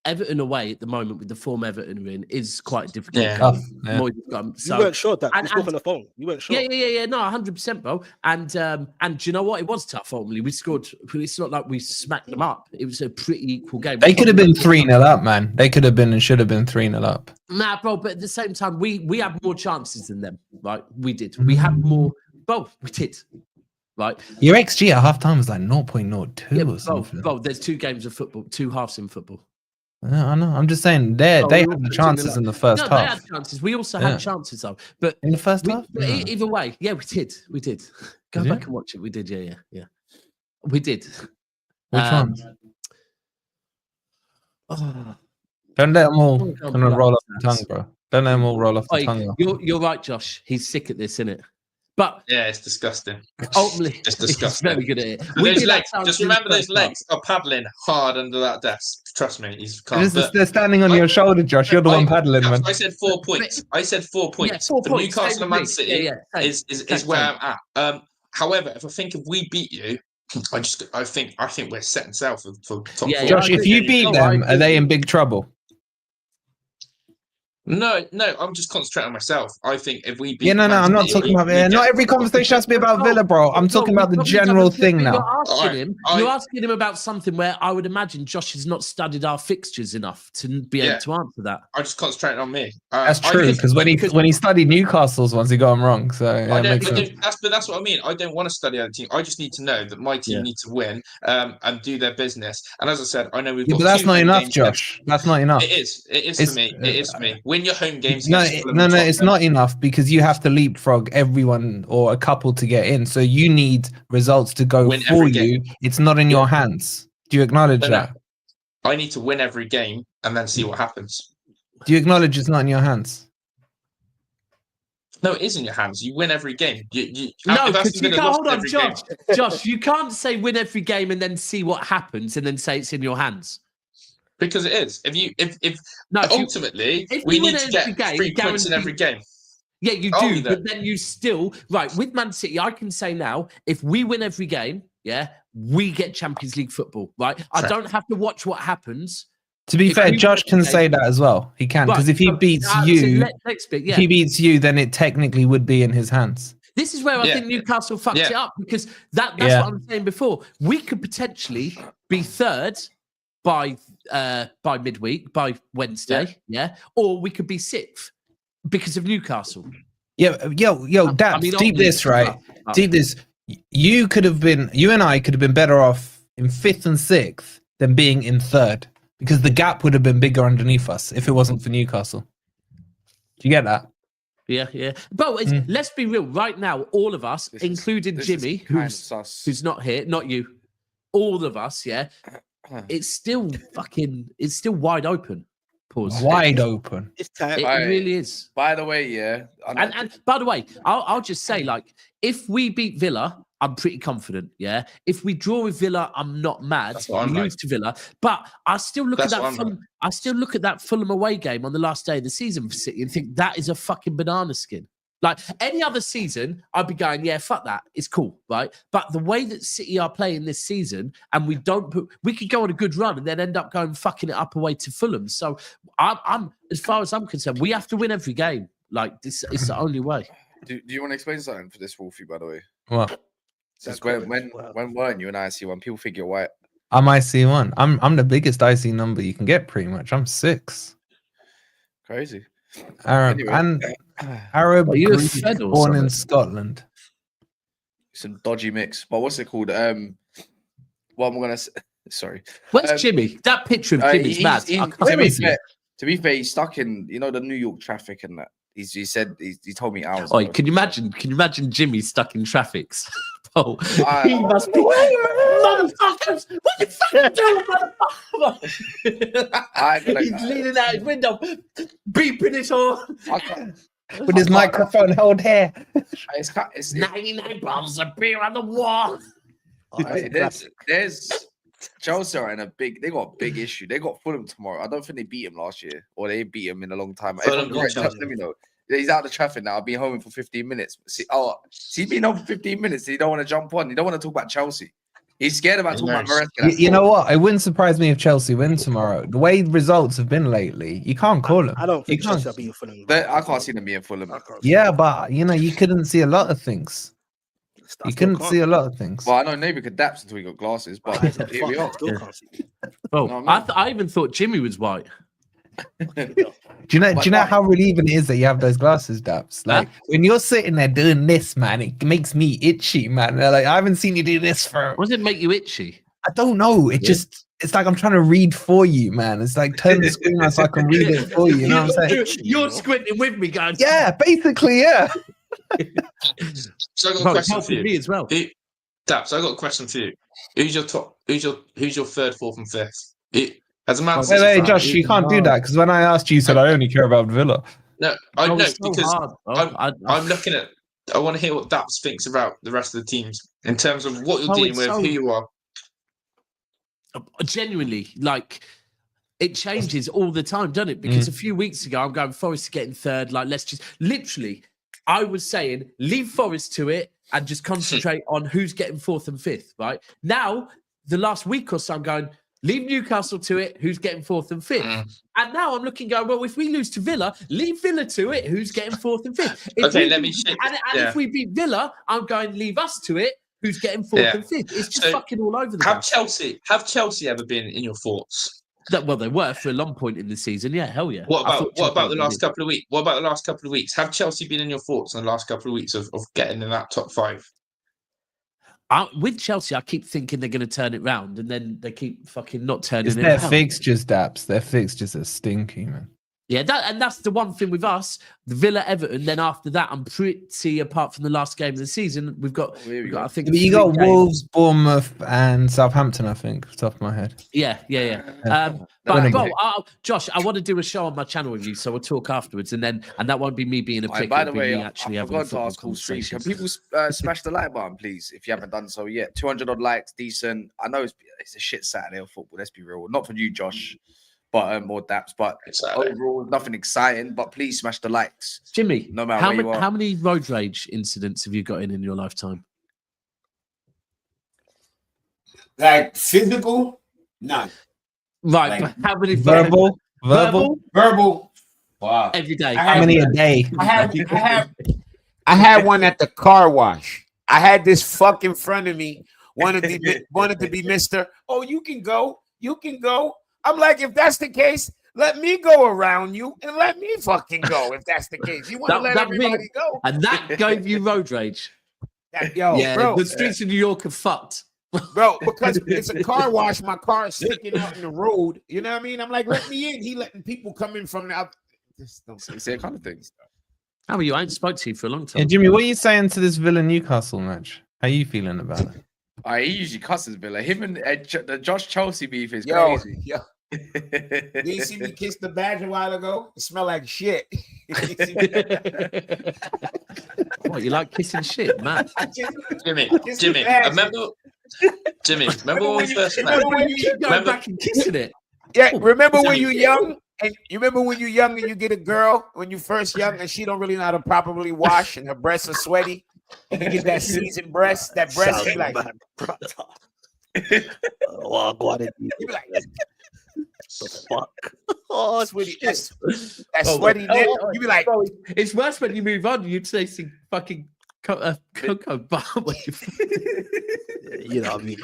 Everton away at the moment with the form Everton are in is quite difficult. Yeah. Tough, yeah. You weren't sure that. and- We spoke on the phone. You weren't sure. Yeah. No, 100%, bro. And do you know what? It was tough. Ultimately, we scored. It's not like we smacked them up. It was a pretty equal game. They could have been 3-0 up, man. They could have been and should have been 3-0 up. Nah, bro. But at the same time, we had more chances than them. Right? We did. We had more. Bro, we did. Right. Your XG at halftime was like 0.02 Yeah, or something. bro. There's 2 games of football, 2 halves in football. Yeah, I know. I'm just saying they we had were the putting chances it in the first No, they half. had chances. We also Yeah. had chances though. But In the first half? but Yeah. either way, yeah, we did. We did. Go Did you? back and watch it. We did. Yeah. We did. Which Um, ones? Oh, Don't let them all Oh, God, kind of roll off the bless. tongue, bro. Don't let them all roll off the Oi, tongue. you're right, Josh. He's sick at this, isn't it? But Yeah, it's disgusting. ultimately, It's he's disgusting. very good at it. And those did legs, that just in the remember those first half. legs are paddling hard under that desk. Trust me, he's calm. They're standing on your shoulder, Josh. You're the one paddling, man. I said 4 points. I said 4 points. 4 For points. Newcastle Same and Man with me. City Same. is where I'm at. However, if we beat you, I think we're setting sail for top Yeah, four. Josh, I if agree. you beat No, I them, agree are they with in you. big trouble? No, I'm just concentrating on myself. I think if we beat Yeah, no, Man I'm not City, talking about we it. Not get every top conversation has to be about No, Villa, bro. I'm No, talking about the we general probably thing but now. You're asking him about something where I would imagine Josh has not studied our fixtures enough to be able to answer that. I'm just concentrating on me. That's true, because when he studied Newcastle's ones, he got them wrong. So yeah, it makes sense. That's what I mean. I don't want to study other team. I just need to know that my team need to win and do their business. And as I said, I know we've Yeah, got but that's 2 not home enough, games Josh. That's not enough. It is for me. It is for me. Win your home games. No, against Fulham no, and it's Tottenham. not enough because you have to leapfrog everyone or a couple to get in. So you need results to go Win for every you. game. It's not in your hands. Do you acknowledge No. that? I need to win every game and then see what happens. Do you acknowledge it's not in your hands? No, it is in your hands. You win every game. No, if because Aston you Villa can't. lost Hold on, every game- Josh. You can't say win every game and then see what happens and then say it's in your hands. because it is. If No, ultimately if we you win need to get every game, 3 points in every game. Yeah, you Are do, we there? but then you still right with Man City. I can say now, if we win every game, we get Champions League football. Right, I Fair. don't have to watch what happens. To be If fair, we Josh win can every say game- that as well. He can, because Right, if he so, beats so you, let's speak. if Yeah, he beats you, then it technically would be in his hands. this is where I Yeah. think Newcastle fucked Yeah. it up because that's Yeah. what I'm saying before. We could potentially be third by midweek, by Wednesday, or we could be sixth because of Newcastle. Yeah, yo, Daps, deep obviously, this, right? but- Deep this. You and I could have been better off in 5th and 6th than being in 3rd because the gap would have been bigger underneath us if it wasn't for Newcastle. Do you get that? Yeah. But let's be real. Right now, all of us, including Jimmy, who's not here, not you, all of us, it's still wide open. Pause. Wide open. It's time. It Right. really is. By the way, And by the way, I'll just say, like, if we beat Villa, I'm pretty confident. Yeah. If we draw with Villa, I'm not mad. That's what We I'm lose to Villa, but I still look That's at what that. I'm Fulham, I still look at that Fulham away game on the last day of the season for City and think that is a fucking banana skin. Like any other season, I'd be going, yeah, fuck that. It's cool, right? But the way that City are playing this season, and we could go on a good run and then end up going fucking it up away to Fulham. So I'm as far as I'm concerned, we have to win every game. Like this is the only way. do you want to explain something for this, Wolfie? By the way, What? since That's when correct. weren't you and I see when people think you're white? I'm IC1. I'm the biggest IC number you can get, pretty much. I'm 6. Crazy. Arab Anyway. and Arab Are you a Greek, Fed or born in something? Scotland. Some dodgy mix. But what's it called? What am I gonna say? Sorry. Where's Jimmy? That picture of Jimmy's mad. I can't Where is see he? it. To be fair, he's stuck in the New York traffic and that. He told me hours. Oh, ago. can you imagine? Can you imagine Jimmy stuck in traffic? Oh, I- he must be. Motherfuckers! What you fucking doing, motherfucker? He's leaning out his window, beeping it on. I can't- With his microphone held here. it's 99 bottles of beer on the wall. there's Chelsea are in they got a big issue. They got Fulham tomorrow. I don't think they beat him last year, or they beat him in a long time. If Fulham I'm beat correct, Chelsea. let me know. He's out of the traffic now. I've been home for 15 minutes. See, he's been home for 15 minutes. He don't want to jump on. He don't want to talk about Chelsea. He's scared about talking about Nice. Maresca. You know what? It wouldn't surprise me if Chelsea win tomorrow. The way results have been lately, you can't call them. I don't think You can't. Chelsea will beat Fulham. I can't see them being Fulham. Yeah, but you couldn't see a lot of things. You couldn't see a lot of things. Well, I know neighbour could adapt until he got glasses, but here we are. Well, No, I even thought Jimmy was white. Do you know how relieving it is that you have those glasses, Daps? Like when you're sitting there doing this, man, it makes me itchy, man. They're like, I haven't seen you do this for. What does it make you itchy? I don't know. It's like I'm trying to read for you, man. It's like turn the screen on so I can read it for you. You know what I'm saying? You're squinting with me, guys. Yeah, basically, yeah. So I got a Well, question helping for you. me as well. Daps, I got a question for you. Who's your top? Who's your third, fourth, and fifth? As a Man Wait, City fan, Josh, you can't do that because when I asked you, you said I only care about Villa. No, I know it's so because hard, bro. I'm looking at. I want to hear what Daps thinks about the rest of the teams in terms of what you're Oh, dealing it's with, so- who you are. Genuinely, like it changes all the time, doesn't it? Because a few weeks ago, I'm going Forest to get in third. Like, let's just literally, I was saying, leave Forest to it and just concentrate on who's getting fourth and fifth. Right now, the last week or so, I'm going leave Newcastle to it. Who's getting fourth and fifth? And now I'm looking, going, well, if we lose to Villa, leave Villa to it. Who's getting fourth and fifth? Okay, let me shift. And if we beat Villa, I'm going leave us to it. Who's getting fourth and fifth? It's just fucking all over the place. Have Chelsea ever been in your thoughts? Well, they were for a long point in the season. Yeah, hell yeah. What about the last couple of weeks? What about the last couple of weeks? Have Chelsea been in your thoughts in the last couple of weeks of getting in that top five? With Chelsea, I keep thinking they're going to turn it round, and then they keep fucking not turning It's it their round. fixtures, Daps. Their fixtures are stinky, man. Yeah, that's the one thing with us, the Villa, Everton. Then after that, I'm pretty, apart from the last game of the season, we've got I think But you got 3 games. Wolves, Bournemouth, and Southampton, I think, off the top of my head. Yeah. But Josh, I want to do a show on my channel with you, so we'll talk afterwards, and that won't be me being a prick. By the it'll be way, me I actually having forgot a to ask football all stream. Can conversation. people smash the like button, please, if you haven't done so yet? 200 odd likes, decent. I know it's a shit Saturday of football. Let's be real. Not for you, Josh, but more Daps. But overall, nothing exciting. But please smash the likes, Jimmy. No matter where you are. How many road rage incidents have you got in your lifetime? Like physical? None. Right, Like, but how many Verbal. Wow. every day? How many a day? I had one at the car wash. I had this fuck in front of me. Wanted to be Mr. Oh, you can go. You can go. I'm like, if that's the case, let me go around you and let me fucking go. If that's the case, you want to let everybody go. And that gave you road rage. Bro, The streets of New York are fucked. bro, because it's a car wash. My car is sticking out in the road. You know what I mean? I'm like, let me in. He letting people come in from the other. It's that kind of thing. How are you? I ain't spoke to you for a long time. Hey, Jimmy, what are you saying to this Villa Newcastle match? How are you feeling about it? He usually cusses Villa. Him and the Josh Chelsea beef is Yo, crazy. yo. Did you see me kiss the badge a while ago? It smelled like shit. What, you like kissing shit, man? Jimmy, remember when we first met? You keep going back and kissing it. Yeah, remember when you're young and you get a girl when you're first young and she don't really know how to properly wash and her breasts are sweaty and you get that seasoned breast, that breast be like, you be like, the fuck? Oh, sweaty, that sweaty nip. You be like, It's worse when you move on. You're tasting fucking cocoa butter. you know what I mean?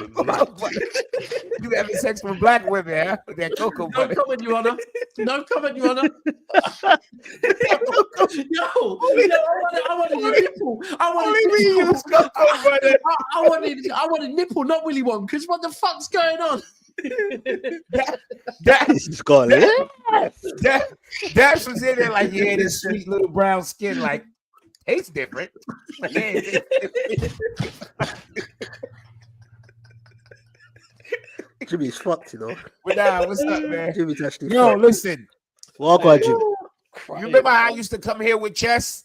you having sex with black women, huh? With that cocoa No butter. comment, Your Honor. No comment, Your Honor. I wanted a nipple. I wanted nipple, not Willy Wonka's. What the fuck's going on? It's got Dash was in there like, yeah, this sweet little brown skin, like, tastes different. Yeah. Jimmy's fucked, you know. But nah, what's up, man? Jimmy's actually Yo, fucked. listen. Well, go ahead, Jimmy. You remember how I used to come here with chess?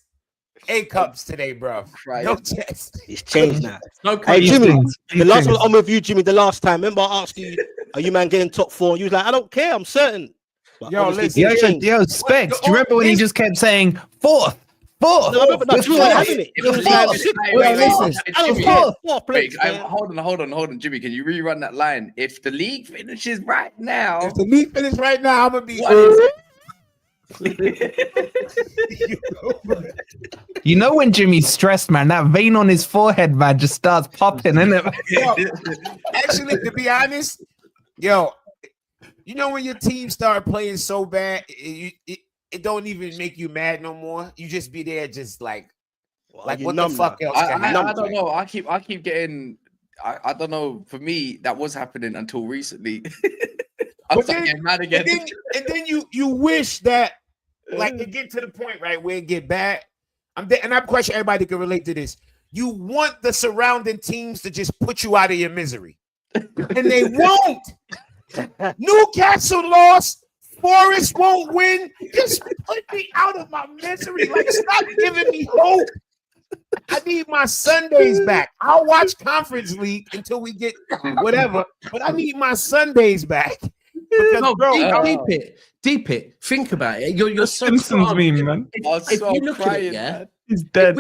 A cups today, bro. No chess. It's changed now. No Hey, Jimmy, things. the last one I'm with you, Jimmy, the last time. Remember I asked you, are you man getting top 4? And you was like, I don't care, I'm certain. But Yo, obviously listen, things changed. Yo, Specs. Do you remember when he just kept saying fourth? Fourth. No, but that's We're fourth, fourth. hasn't it? If It the was league like finishes- six. wait, Wait, wait, listen. wait, That was Jimmy, fourth place, wait, man. hold on, Jimmy. Can you rerun that line? If the league finishes right now, If the league finish right now, I'm gonna be. what is it? You know when Jimmy's stressed, man, that vein on his forehead, man, just starts popping, innit? Yo, actually, to be honest, yo, you know when your team start playing so bad, it don't even make you mad no more. You just be there, just like what you the numb fuck now. else? I can happen? don't know. I keep getting. I don't know. For me, that was happening until recently. I But started then- getting mad And again. then you wish that like it get to the point right where it get bad. And I'm quite sure everybody can relate to this. You want the surrounding teams to just put you out of your misery, and they won't. Newcastle lost. Forest won't win. Just put me out of my misery. Like, stop giving me hope. I need my Sundays back. I'll watch Conference League until we get whatever, but I need my Sundays back. Because, No, bro, deep it. Think about it. You're so Simpsons calm. meme, man. I was If so you look at crying, it, yeah, man. He's dead.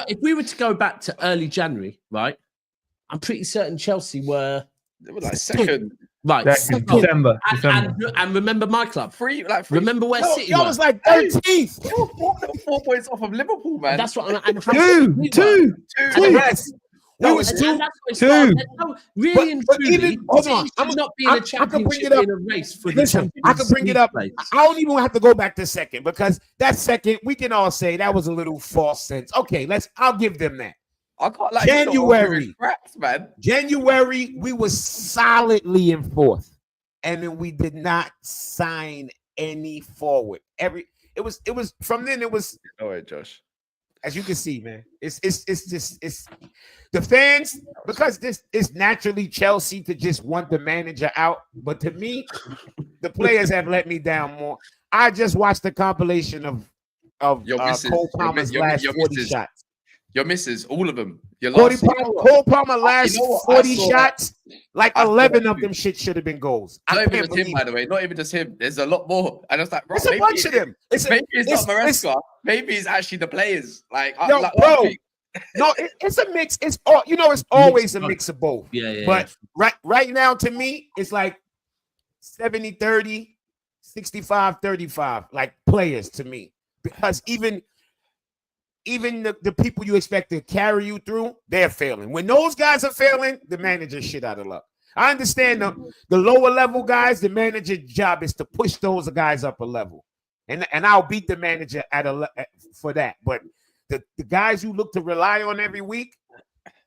if we were to go back to early January, right? I'm pretty certain Chelsea were They were like second, right. That's second. December. And remember my club. three. Remember where yo, City y'all were. was like 13th. They were 4 points off of Liverpool, man. That's what I'm. Two. Yes. No, We was and two. that's what it's two. like. No, really and But truly, even- hold on. City should not be in I a can bring championship it up. in a race for the Listen, Champions I can bring it League up. place. I don't even have to go back to second because that second we can all say that was a little false sense. Okay, I'll give them that. I can't like January. Scraps, man. January, we were solidly in fourth, and then we did not sign any forward. It was from then. It was, No way, Josh. as you can see, man. It's the fans, because this is naturally Chelsea to just want the manager out. But to me, the players have let me down more. I just watched the compilation of Your misses. Cole Palmer's Your last your 40 misses. shots. Your misses, all of them. Your Cole last. Palmer last You know what? I 40 saw that. shots, like I saw 11 that of too. them shit should have been goals. I Not even can't just him, believe by it. the way. Not even just him. There's a lot more. And I was like, bro, It's a bunch of them. Maybe it's not it's- Maresca. Maybe it's actually the players. Like, Yo, like bro, last week. No, it's a mix. It's all it's always a mix of both. Yeah. But right now, to me, it's like 70-30, 65-35, like players to me. Because even the people you expect to carry you through, they're failing. When those guys are failing, the manager's shit out of luck. I understand the lower level guys, the manager's job is to push those guys up a level. And I'll beat the manager for that. But the guys you look to rely on every week,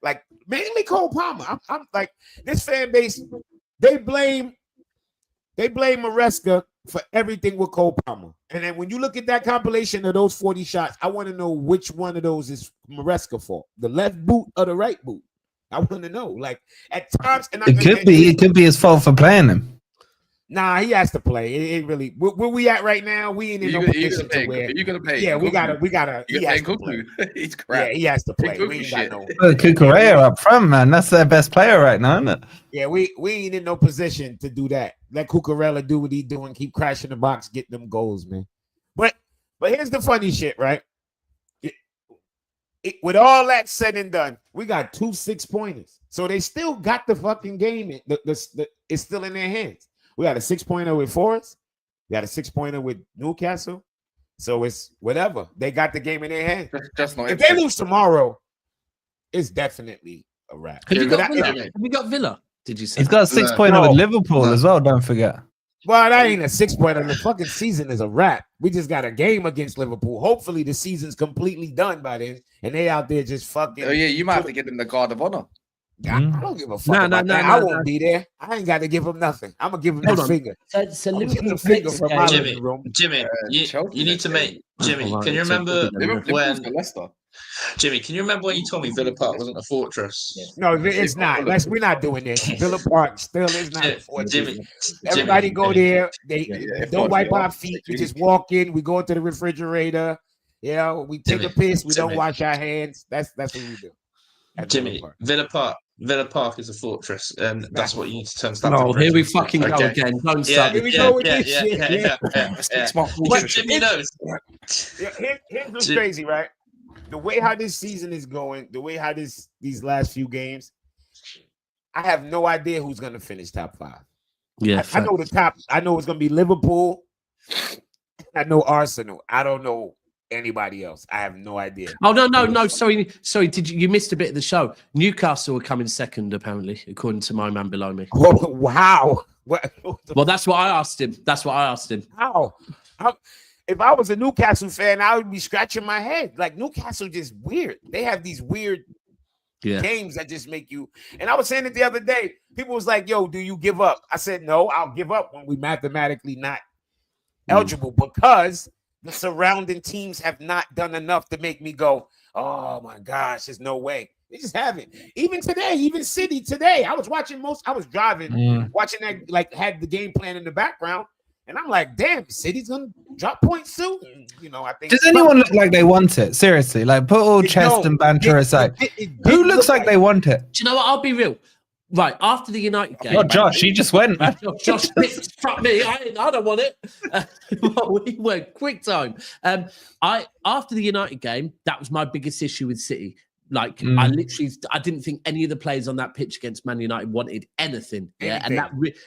like mainly Cole Palmer. I'm like, this fan base, they blame Maresca for everything with Cole Palmer. And then when you look at that compilation of those 40 shots, I want to know which one of those is Maresca fault. The left boot or the right boot? I want to know. Like at times, It could be his fault for playing him. Nah, he has to play. It really. Where we at right now? We ain't in no position to where. You're gonna pay. Yeah, we Cuckoo. gotta. You He gotta has pay to play. Cuckoo. He's crap. Yeah, he has to play. Cuckoo We ain't shit. got no. Kukurea up front, man. That's their best player right now, isn't it? Yeah, we ain't in no position to do that. Let Cucurella do what he doing, keep crashing the box, get them goals, man. But here's the funny shit, right? With all that said and done, we got 2 6-pointers. So they still got the fucking game. It's still in their hands. We got a 6-pointer with Forest. We got a 6-pointer with Newcastle. So it's whatever. They got the game in their hands. Just not. If they lose tomorrow, it's definitely a wrap. Have you got But Villa? I- Have you got Villa? Did you say? He's got a 6-pointer No. with Liverpool No. as well. Don't forget. Well, that ain't a 6-pointer. The fucking season is a wrap. We just got a game against Liverpool. Hopefully, the season's completely done by then, and they out there just fucking. Oh yeah, you might have to give them the guard of honor. I don't give a fuck No, about no, that. no, I no, won't no. be there. I ain't got to give him nothing. I'm gonna give him Hold the on. finger. So I'm gonna give him Liverpool the finger next from game- my Jimmy. living room. Jimmy, you Chelsea need to next make Jimmy. Alright, Can you so remember Liverpool's when got Leicester. Jimmy? Can you remember when you told me Villa Park wasn't a fortress? No, it's not. We're not doing this. Villa Park still is not. a fortress. Jimmy, Everybody go there. They Yeah, don't wipe yeah. our feet. We just walk in. We go into the refrigerator. Yeah, we take a Jimmy, piss. We don't Jimmy. wash our hands. That's what we do. at Jimmy, Villa Park. Villa Park is a fortress, and that's what you need to turn Stamford No, Bridge here we into. fucking go Okay. again. Don't Yeah, start. Here we yeah, go with yeah, this yeah, shit. yeah, yeah, yeah. Six months. But Jimmy knows. Here's what's Jim- crazy, right? the way how this season is going, the way how these last few games, I have no idea who's gonna finish top 5. Yeah, I know the top. I know it's gonna be Liverpool. I know Arsenal. I don't know anybody else. I have no idea. Oh no. Sorry. Did you missed a bit of the show? Newcastle are coming second, apparently, according to my man below me. Oh, wow. What? Well, that's what I asked him. How? If I was a Newcastle fan, I would be scratching my head. Like Newcastle, just weird. They have these weird games that just make you. And I was saying it the other day. People was like, "Yo, do you give up?" I said, "No, I'll give up when we mathematically not eligible because the surrounding teams have not done enough to make me go, oh my gosh, there's no way." They just haven't. Even today, even City today, I was driving, watching that, like had the game plan in the background, and I'm like, damn, City's gonna drop points soon. And, I think. Does anyone look like they want it? Seriously, like put all chest and banter aside. Who looks like they want it? Do you know what? I'll be real. Right, after the United game. Oh, Josh, he just went. Josh, fuck me. I don't want it. We went quick time. After the United game, that was my biggest issue with City. Like, I didn't think any of the players on that pitch against Man United wanted anything. Yeah, and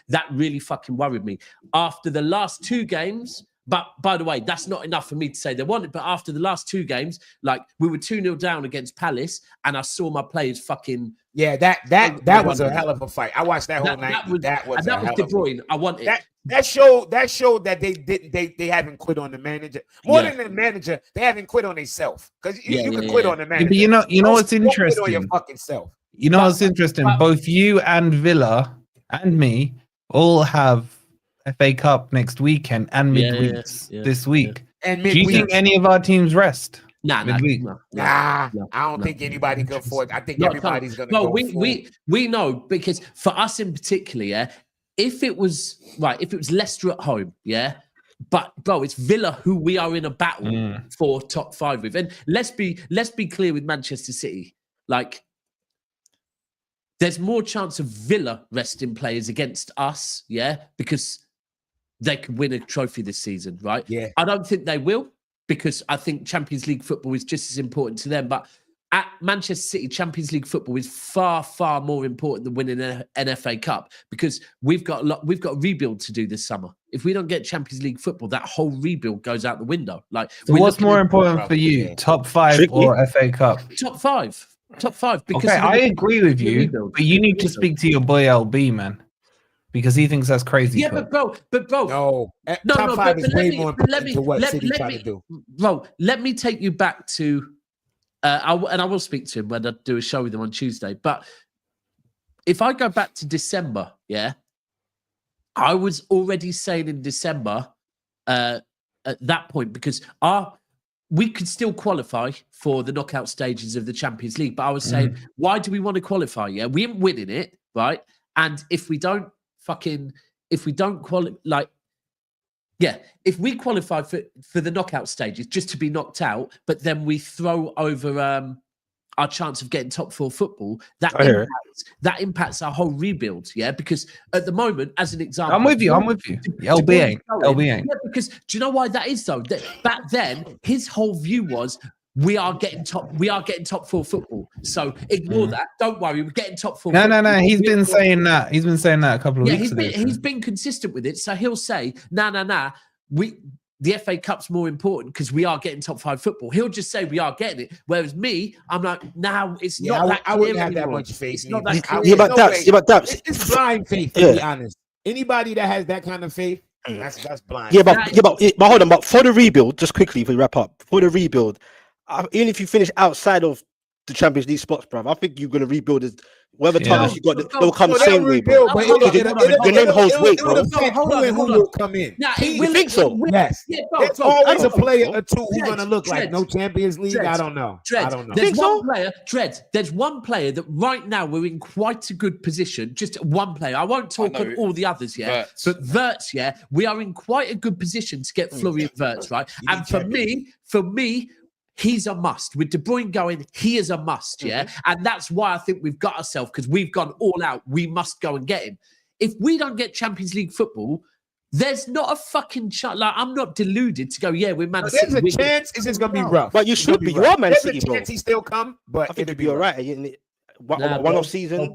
that really fucking worried me. After the last 2 games, but by the way, that's not enough for me to say they wanted. But after the last 2 games, like we were 2-0 down against Palace, and I saw my players fucking. Yeah, that was a hell of a fight. I watched that whole night. That was De Bruyne. I wanted that showed that they haven't quit on the manager. More than the manager, they haven't quit on themselves. Because you can quit on the manager. Yeah, but you know what's interesting? Quit on your fucking self. You know what's interesting? Both you and Villa and me all have FA Cup next weekend and midweeks this week. And do you think any of our teams rest? Nah, I don't think anybody can afford. I think everybody's gonna go. We know, because for us in particular, if it was Leicester at home, but bro, it's Villa who we are in a battle for top 5 with. And let's be clear with Manchester City, like there's more chance of Villa resting players against us, because they could win a trophy this season, right? Yeah, I don't think they will, because I think Champions League football is just as important to them. But at Manchester City, Champions League football is far, far more important than winning an FA Cup, because we've got a rebuild to do this summer. If we don't get Champions League football, that whole rebuild goes out the window. Like, so what's more important for you, top 5 or FA Cup? Top 5. Because I agree with you, but you need to speak to your boy LB, man. Because he thinks that's crazy. Yeah, but bro. No, top 5 is way more important to what City trying to do. Bro, let me take you back to, I will speak to him when I do a show with him on Tuesday. But if I go back to December, I was already saying in December at that point, because we could still qualify for the knockout stages of the Champions League. But I was saying, why do we want to qualify? Yeah, we ain't winning it, right? And if we don't qualify, if we qualify for the knockout stages just to be knocked out, but then we throw over our chance of getting top 4 football, that impacts our whole rebuild. Yeah, because at the moment, as an example, I'm with you. LB ain't. Yeah, because do you know why that is though? Back then, his whole view was, we are getting top 4 football. So ignore that. Don't worry, we're getting top 4. No. He's been saying that. He's been saying that a couple of weeks ago. He's been consistent with it. So he'll say, nah. The FA Cup's more important because we are getting top 5 football. He'll just say we are getting it. Whereas me, I'm like, now it's not that clear. I wouldn't have that much faith. It's not that clear. Yeah, but that's it's blind faith, to be honest. Anybody that has that kind of faith, that's blind. Yeah, but hold on. But for the rebuild, just quickly, if we wrap up, for the rebuild, even if you finish outside of the Champions League spots, bruv, I think you're going to rebuild as whatever titles you got, they'll come the same way, bro. Your name holds weight, bro. Who will come in? You think so? Yes. There's always a player or two who's going to look like no Champions League. I don't know. There's one player that right now we're in quite a good position. Just one player. I won't talk on all the others yet. But Wirtz, we are in quite a good position to get Florian Wirtz, right? And for me, he's a must. With De Bruyne going, he is a must, And that's why I think we've got ourselves, because we've gone all out. We must go and get him. If we don't get Champions League football, There's not a fucking chance. Like, I'm not deluded to go, yeah, we're Man There's City. a chance it's just gonna be No. rough. But you It's gonna should be. rough. You are Man There's City, a bro. chance he still come, but I think it'll you'd be be all rough. right. Nah, One bro. off season.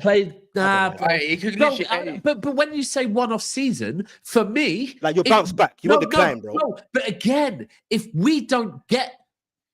Nah, know. bro. He could No, literally- but when you say one-off season, for me, Like you'll bounce back. You won't decline, bro. No, but again, if we don't get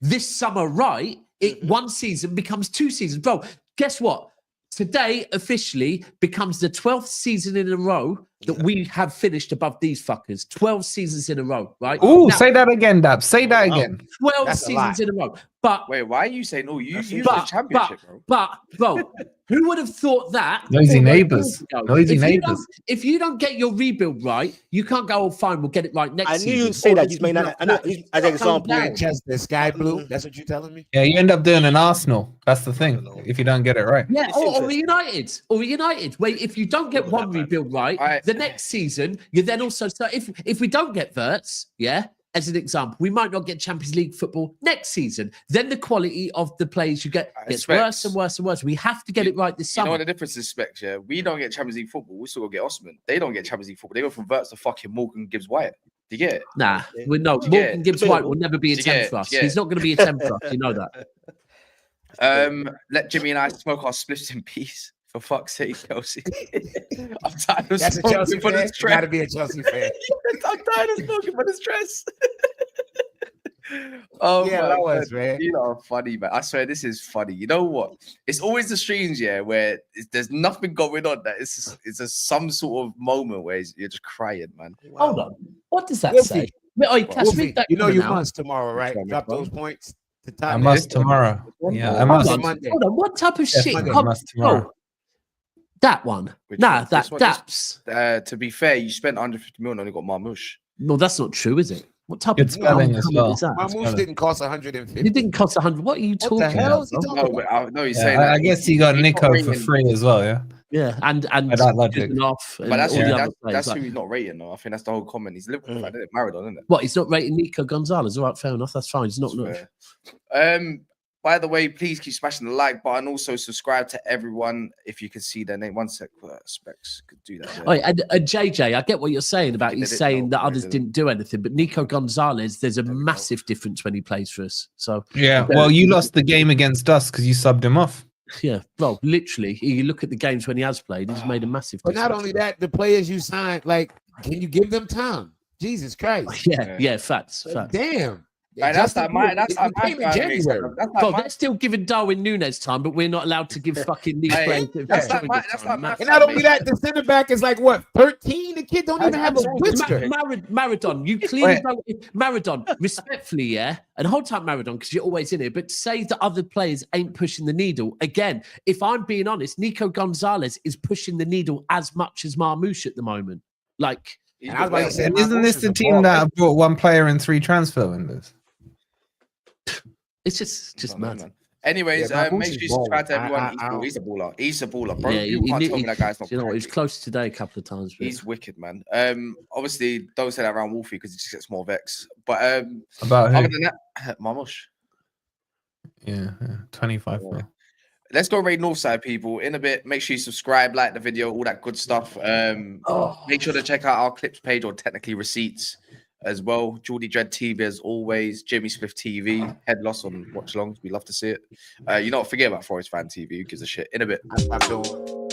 this summer right, one season becomes 2 seasons, bro. Guess what? Today officially becomes the 12th season in a row that we have finished above these fuckers. 12 seasons in a row, right? Ooh, Now, say that again, Dab. Say that Wow. again. 12 That's a seasons lot. in a row. But Wait, why are you saying no? You the but, championship, bro. bro, who would have thought that? Noisy all those neighbours. years ago? Noisy If you don't- neighbours. If you don't get your rebuild right, you can't go, oh, fine, we'll get it right next I season. knew you'd say Or that. the He's made season that. after I know. that. As an example. down. Manchester sky blue. That's what you're telling me. Yeah, you end up doing an Arsenal. That's the thing. If you don't get it right. Yeah, It's or interesting. United, where if you don't get one rebuild right, Alright. the next season you then also start. If we don't get Verts, yeah, as an example, we might not get Champions League football next season. Then the quality of the players you get gets Specs. worse and worse and worse. We have to get it right this You know summer. what the difference is, Specs? Yeah, we don't get Champions League football. We still go get Osman. They don't get Champions League football. They go from Verts to fucking Morgan Gibbs White. Do you get it? Nah, we know Yeah. Morgan Gibbs White will never be a Yeah, 10 for us. yeah. He's not going to be a 10 for us. You know that. Let Jimmy and I smoke our spliffs in peace. For fuck's sake, Chelsea. I'm tired of That's a smoking Chelsea for fan. this You gotta stress. be a Chelsea fan. I'm tired of smoking for the stress. Oh Yeah, my that was, God. man. You know, are funny, man. I swear this is funny. You know what? It's always the streams, yeah, where there's nothing going on. That it's just some sort of moment where you're just crying, man. Hold on. What does that Wolfie. say? Wait, oh, Cass, Wolfie, read that you know you comment out. must tomorrow, right? Which one, Drop which one? those points to I top. must tomorrow. Yeah, I Hold must. on, Monday. hold on. What type of shit? Definitely Come, must tomorrow. oh, that one. Which Nah, one? that This one, that's. To be fair, you spent 150 million and only got Marmouche. No, that's not true, is it? What type Good of spelling as comment well. is that? My moose didn't cost 150. It didn't cost 100. What are you What the talking hell about? is he bro? talking No, about? but no, he's Yeah, saying I that. guess he got he's not Nico for rating- free as well. Yeah. Yeah, and By that logic. off and But that's all who, the that's, other players. that's like- who he's not rating, though. I think that's the whole comment. He's Liverpool fan, isn't it? Maradona, isn't it? What? He's not rating Nico Gonzalez. All right, fair enough. That's fine. He's not. Fair. By the way, please keep smashing the like button. Also, subscribe to everyone if you can see their name. One sec, Specs could do that. Yeah. Oh, yeah, and JJ, I get what you're saying about He you did it, saying though. that He others did it. didn't do anything, but Nico Gonzalez, there's a There we go. massive difference when he plays for us. So Yeah. Well, you lost the game against us because you subbed him off. yeah, well, literally, you look at the games when he has played, he's made a massive But difference. not only that, the players you signed, like, can you give them time? Jesus Christ. Yeah, facts. Damn. Like, that's Justin like my Fields, that's like it my came in fan base. January. That's like Bro, my they're still giving Darwin Nunes time, but we're not allowed to give fucking these Hey, players. that's like my- that's like my- And not only that, the center back is like what, 13? The kid don't even have a whisker. Maradon, you clearly don't. Maradon, respectfully, yeah, and hold tight, Maradon, because you're always in it. But say that other players ain't pushing the needle. Again, if I'm being honest, Nico Gonzalez is pushing the needle as much as Marmouche at the moment. Like, And I was about to say, And isn't this the team that have brought one player in 3 transfer windows? it's just mad. man. Anyways, Yeah, make sure you subscribe to balling. everyone. He's a baller. He's a baller, bro. Yeah, You can't tell me that guy's not. You know, he was crazy. close today a couple of times. But He's wicked, man. Obviously, don't say that around Wolfie because he just gets more vex. But About other who? than that, Marmouche. Yeah, 25 mil. Let's go raid Northside, people. In a bit, make sure you subscribe, like the video, all that good stuff. Make sure to check out our clips page or technically receipts as well. Geordie Dread TV as always. Jimmy Smith TV. Head loss on watch longs. We love to see it. You know what? Forget about Forest Fan TV. Who gives a shit? In a bit. I'm doing.